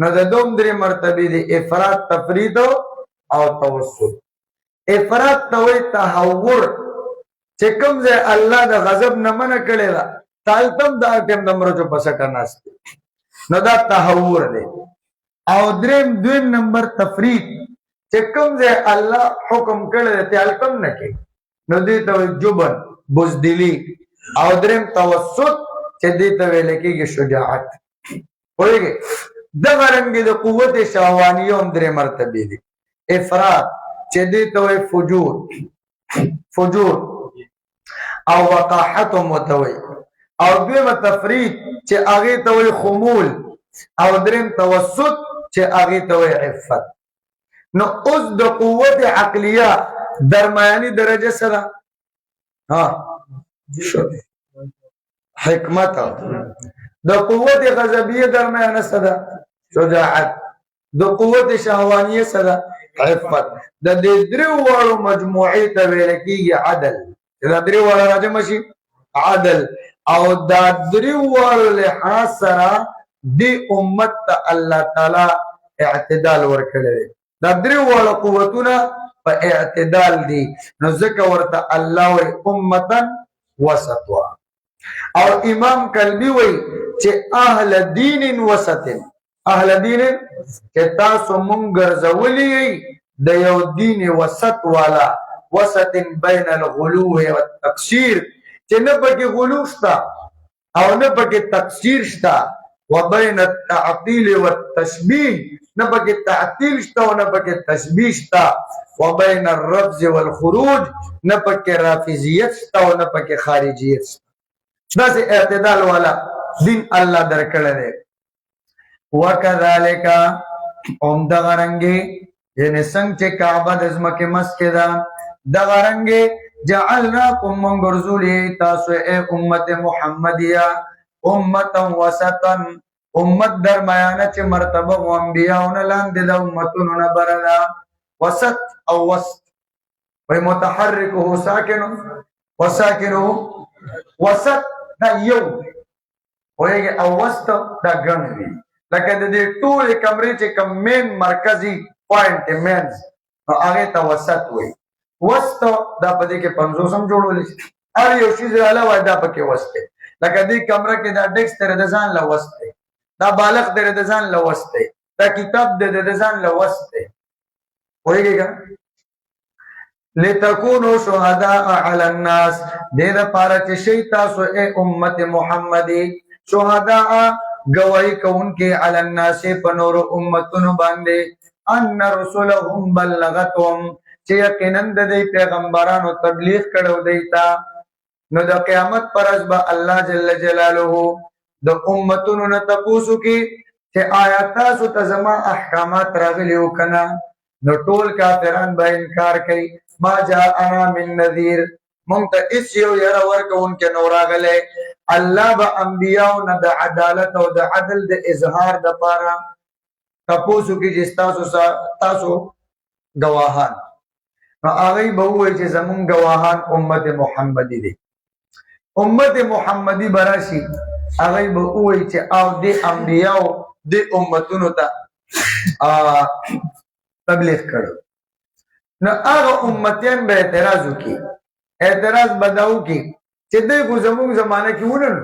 نو د دوم درې مرتبه دي افراط تفرید او توسط افراط ته وایي تهور چې کوم ځای الله د غضب نه منع کړی دا تالتم دا ټیم نمبر جو پسټه ناشته نو دا تهور دی او دویم نمبر تفرید چې کوم ځای الله حکم کړی دی تالتم نه کوي نو دې ته جبن بزدلی او دریم توسط چې دې ته ویل کېږي شجاعت وایي دغه رنګ د قوت شهوانیه هم درې مرتبه دي افراط چې دې ته وایي فجور او وقاحت هم ورته وایي، او دویمه تفریط چې هغې ته وایي خمول، او دریم توسط چې هغې ته وایي عفت. نو اوس د قوت عقلیه درمیاني درجه سره حکمت، د قوت غضبیه درمیانه سره شجاعت، د قوت شهوانیه سره عفت. د دې درې واړو مجموعې ته ویل کېږي عدل. دا درې واړه راجمع شي عدل، او دا درې واړو لحاظ سره دې امت ته الله تعالی اعتدال ورکړی دی. دا درې واړه قوتونه په اعتدال دي، نو ځکه ورته الله وایي امتا وسطا. او امام کلبی وایي چې اهل دین وسط، اهل دین چې تاسو مونږ ګرځولي یئ د یو دین وسط والا، وسط بین الغلو والتقصیر، چې نه پکې غلو شته او نه پکې تقصیر شته، وبین التعطیل والتشبیه، نه پکې تعطیل شته او نه پکې تشبیه شته، وبین الرفض والخروج، نه پکې رافضیت شته او نه پکې خارجیت شته. داسې اعتدال والا دین الله درکړی دی. وکذالک دغه رنګې یعنې څنګه چې کعبه د ځمکې مسکې ده، دغه رنګې جعلناکم من ګرځولي تاسو ای امت محمدیه امتا وسطا، امت درمیانه چې مرتبه و انبیاؤونه لاندې د امتونو نه بره ده. وسط او وسط وی متحرکه ساکنو وساکنه، وسط دا یو ویږي او وسط دا ګڼ وي. لکه د دې ټولې کمرې چې کوم مین مرکزي پوینټ مینز، نو هغې ته وسط وایي. وسط دا په دې کې 50 هم جوړولی شي، هر یو شي علاوه دا پکې وسط دی. لکه دې کمره کې دا ډیسک دی د ځان له وسط دی، دا بالغ دی د ځان له وسط دی، دا کتاب دی د ځان له وسط دی. پوهېږئ که لتكونوا شهداء على الناس، دې دپاره چې شئ تاسو ای امت محمدي شهداء گواہی کوونکې علی الناس په نورو امتونو باندې، ان رسولهم بلغتهم چې یقینا د دې پیغمبرانو تبلیغ کړو دی ته. نو د قیامت پر ورځ به الله جل جلاله د امتونو نه تپوسو کې چې آیا تاسو ته زما احکامات راغلي او کنه؟ نو ټول کافران به انکار کوي ما جاءنا من نذیر، مونږ ته هیڅ یو یره ورکوونکی نو راغلی. الله به انبیاو نه د عدالت او د عدل د اظهار دپاره تپوسو کې چې تاسو ګواهان، نو هغوی به ووایي چې زمونږ ګواهان امت محمدي دی. امت محمدي به راشي، هغوی به ووایي چې او دې انبیاو دې امتونو ته تبلیغ کړو. نو هغه امتیان به اعتراض وکړي، اعتراض به دا وکړي چې دوی خو زموږ زمانه کې وننو،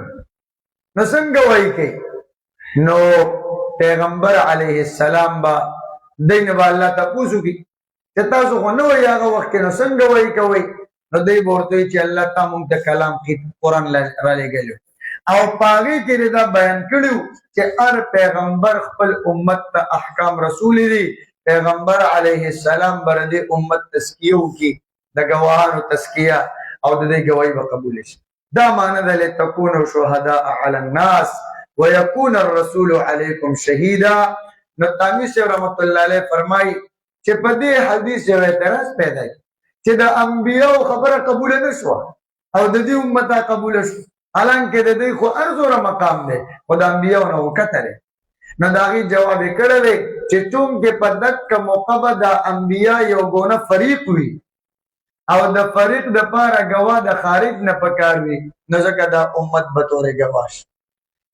نو څنګه وایي کوي؟ نو پیغمبر علیه السلام به دوی نه به الله تپوس وکړي چې تاسو خو نه وایي هغه وخت کې، نو څنګه وایي کوئ؟ نو دوی به ورته وایي چې الله تا موږ ته کلام قرآن رالیږلی او په هغې کې دا بیان کړي چې هر پیغمبر خپل امت ته احکام رسولی دي. پیغمبر علیه السلام بر دې امت تزکیه وکړي، د ګواهانو تزکیه، او د دې ګواهي به قبول شي. دا معنی ده لتكونوا شهداء على الناس ويكون الرسول عليكم شهيدا. نو تامی صاحب رحمت الله علیه فرمایي چې په دې حدیث یو اعتراض پیدا کړي چې د انبیاو خبره قبوله نه شوه او د دې امت قبوله شو، حالانکه د دوی خو هر زوره مقام دی، خو د انبیاو نه وکتلی. نو د هغې جواب یې کړی دی چې چونکې په دقه موقع به د انبیا یو ګونه فریق وي او د فریق دپاره ګواه د خارج نه پکار وي، نو ځکه دا امت به طور ګواه شي.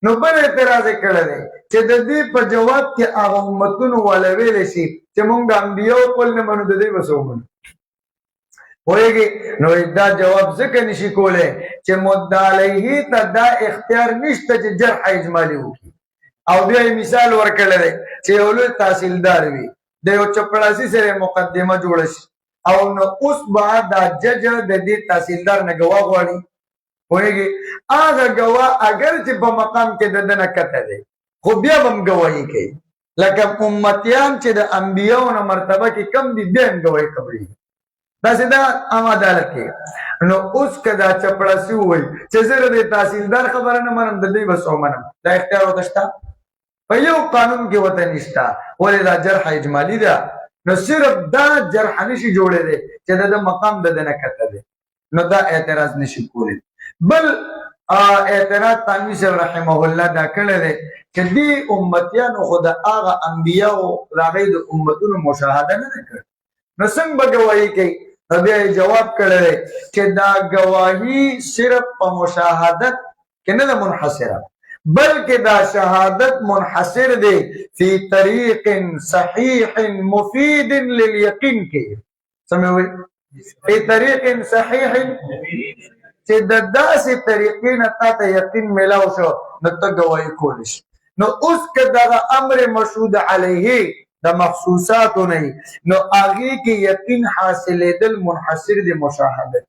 نو بل اعتراض یې کړی دی چې د دې په جواب کې هغه امتونو والا ویلی شي چې مونږ د انبیاو قول نه منو، د دوی به څه ومنو؟ پوهېږې؟ نو دا جواب ځکه نشي کولی چې مدعا علیه ته دا اختیار نشته چې جرح اجمالي وکړي. او بیا یې مثال ورکړی دی چې یو لوی تحصیلدار وي، د یو چپړاسي سره مقدمه جوړه شي، او نو اوس به دا جج د دې تحصیلدار نه ګواه غواړي. پوهېږې؟ هغه ګواه اگر چې په مقام کې د ده نه کته دی، خو بیا به هم ګواهي کوي. لکه امتیان چې د انبیاو نه مرتبه کې کم دي بیا هم ګواهي قبلېږي داسې دا عام عدالت کې نو اوس که دا چپړاسي ووایي چې زه د تحصیلدار خبره نه منم د دوی بس ومنم دا اختیار ورته شته په یو قانون کې ورته نشته ولې دا جرح اجمالي ده نو صرف دا جرح نشي جوړېدی چې د مقام د ده نه کته دی نو دا اعتراض نشي کولی بل اعتراض تانوي صاحب رحمه الله دا کړی دی چې دې امتیانو خو د هغه انبیاو د هغوی د امتونو مشاهده نه ده کړې نو څنګه به ګواهي کوي نو بیا یې جواب کړی دی چې دا ګواهي صرف په مشاهدت کې نه ده منحصره بلکې دا شهادت منحصر دی فی طریق صحیح مفید للیقین کې سموي فی طریق صحیح چې د داسې طریقې نه تا ته یقین میلاو شو نو ته ګواهي کولی شي نو اوس که دغه امر مشهود علیه د مخصوصاتو نه نو هغې کې یقین حاصلېدل منحصر دی مشاهدت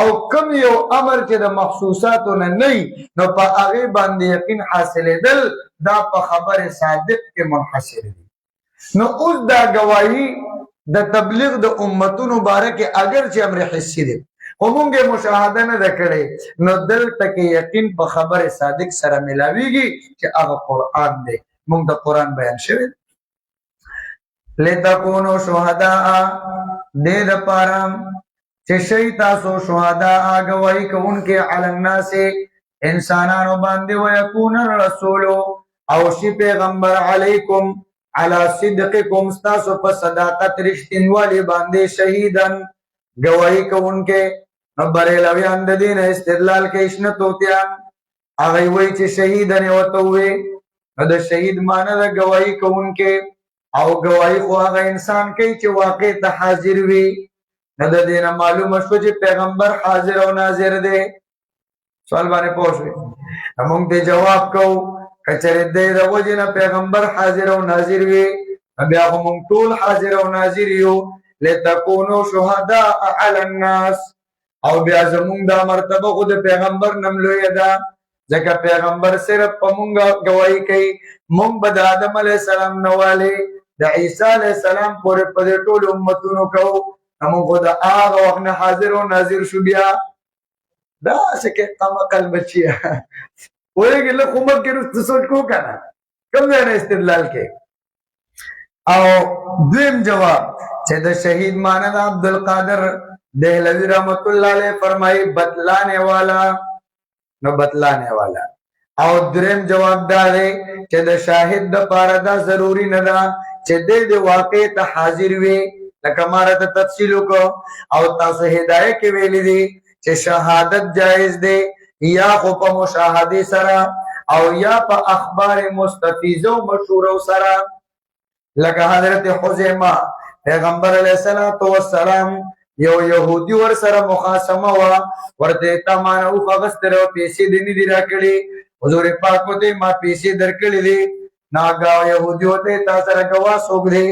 او کم یو امر چې د مخصوصاتو نه نه نو په هغې باندې یقین حاصلېدل دا په خبر صادق کې منحصر دی نو اوس دا ګواهي د تبلیغ د امتونو باره کې اگر چې امر حسي دی خو مونږ یې مشاهده نه ده کړې نو دلته کې یقین په خبر صادق سره ملاویږي چې هغه قرآن دی مونږ د قرآن بیان شوی لتکونو شهداء دې دپاره چې شئ تاسو شهداء ګواهي کوونکي علی الناس انسانانو باندې ویکون الرسول او شي پیغمبر علیکم علی صدقکم ستاسو په صداقت رښتینوالي باندې شهیدن ګواهي کوونکي نو بریلویان د دې نه استدلال کوي شنه توتیان هغوی وایي چې شهیدن یې ورته ووایي نو د شهید معنی ده ګواهي کوونکي او ګواهي خو هغه انسان کوي چې واقع ته حاضر وي نو د دې نه معلومه شوه چې پیغمبر حاضر او ناظر دی سوال باندې پوه شوې موږ ته جواب کوو که چېرې دی د وجې نه پیغمبر حاضر او ناظر وي بیا خو موږ ټول حاضر او ناظر یو لتکونو شهداء علی الناس او بیا زمونږ دا مرتبه خو د پیغمبر نم لویه ده ځکه پیغمبر صرف په مونږ ګواهي کوي مونږ به د آدم علیه السلام نه والې د عیسی علیه السلام پورې په دې ټولو امتونو کوو مونږ خو د هغه وخت نه حاضر او ناظر شو بیا داسې کې کم عقل بچیه پوهېږې لږ عمر کې وروسته سوچ کوو که نه کوم ځای نه استدلال کې او دویم جواب چې د شهید معنی د عبدالقادر دهلوی رحمت الله علیه فرمایي بتلانے والا نو بتلانے والا او دریم جواب دا دی چې د شاهد دپاره دا ضروري نه ده چې دی د واقع ته حاضر وي لکه ما راته تفصیل وکړو او تاسو هدایه کې ویلي دي چې شهادت جایز دی یا خو په مشاهدې سره او یا په اخبار مستفیضه او مشهوره سره لکه حضرت حذیفه پیغمبر علیه السلام یو یهودي ور سره مخاصمه وه ورته تا مانه اوف اخیستلی وه پیسې دې نه دي راکړې حضور پاک ورته ما پیسې درکړې دي ناګاه یهودي ورته تا سره ګواه څوک دی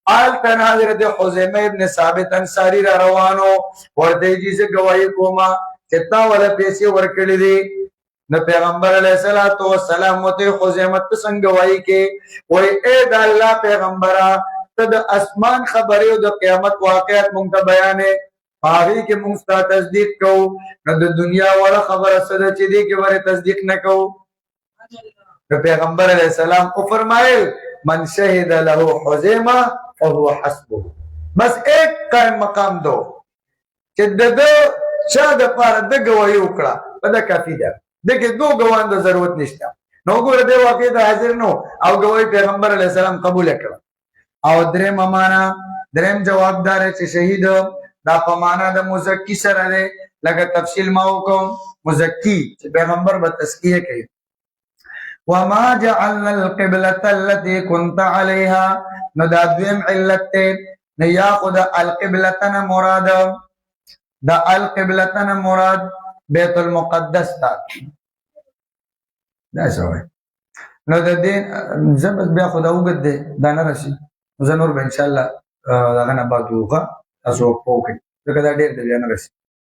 هلته حضرت حذیفه ابن ثابت انصاري را روانو ورته یې زه ګواهي کومه چې تا وله پیسې ورکړې دي نو پیغمبر علیه السلام ورته حذیفه ته څنګه ګواهي کې وایي ای د الله پیغمبره ته د اسمان خبرې او د قیامت واقعات مونږ ته بیانې په هغې کې مونږ ستا تصدیق کوو نو د دنیا وړه خبره څه ده چې دې کې ورې تصدیق نه کوو نو پیغمبر علیه السلام وفرمایل من شهد له حذیفه فهو حسبه بس ایک قائم مقام دو چې د ده چا دپاره ده ګواهي وکړه په ده کافي ده ده کې دو ګواهان د ضرورت نشته نو وګوره دی واقع ته حاضر نو او ګواهي پیغمبر علیه السلام قبوله کړه او دریم معنا دریم جواب دار چې شهید دا په معنا د مزکی سره دی لکه تفصیل ما وکم مزکی چې پیغمبر به تزکیه کوي وما جعلنا القبلة التي كنت عليها نو دا دویم علت ته نه یا خود القبلتن مراد دا القبلتن مراد بیت المقدس تا دا شوی نو د دې زبد بیا خدا وګد دی دا نه راشي زه نور به انشاءالله دغه نه بعد وغه تاسو پوه کړئ ځکه دا ډېر دی بیا نه رسي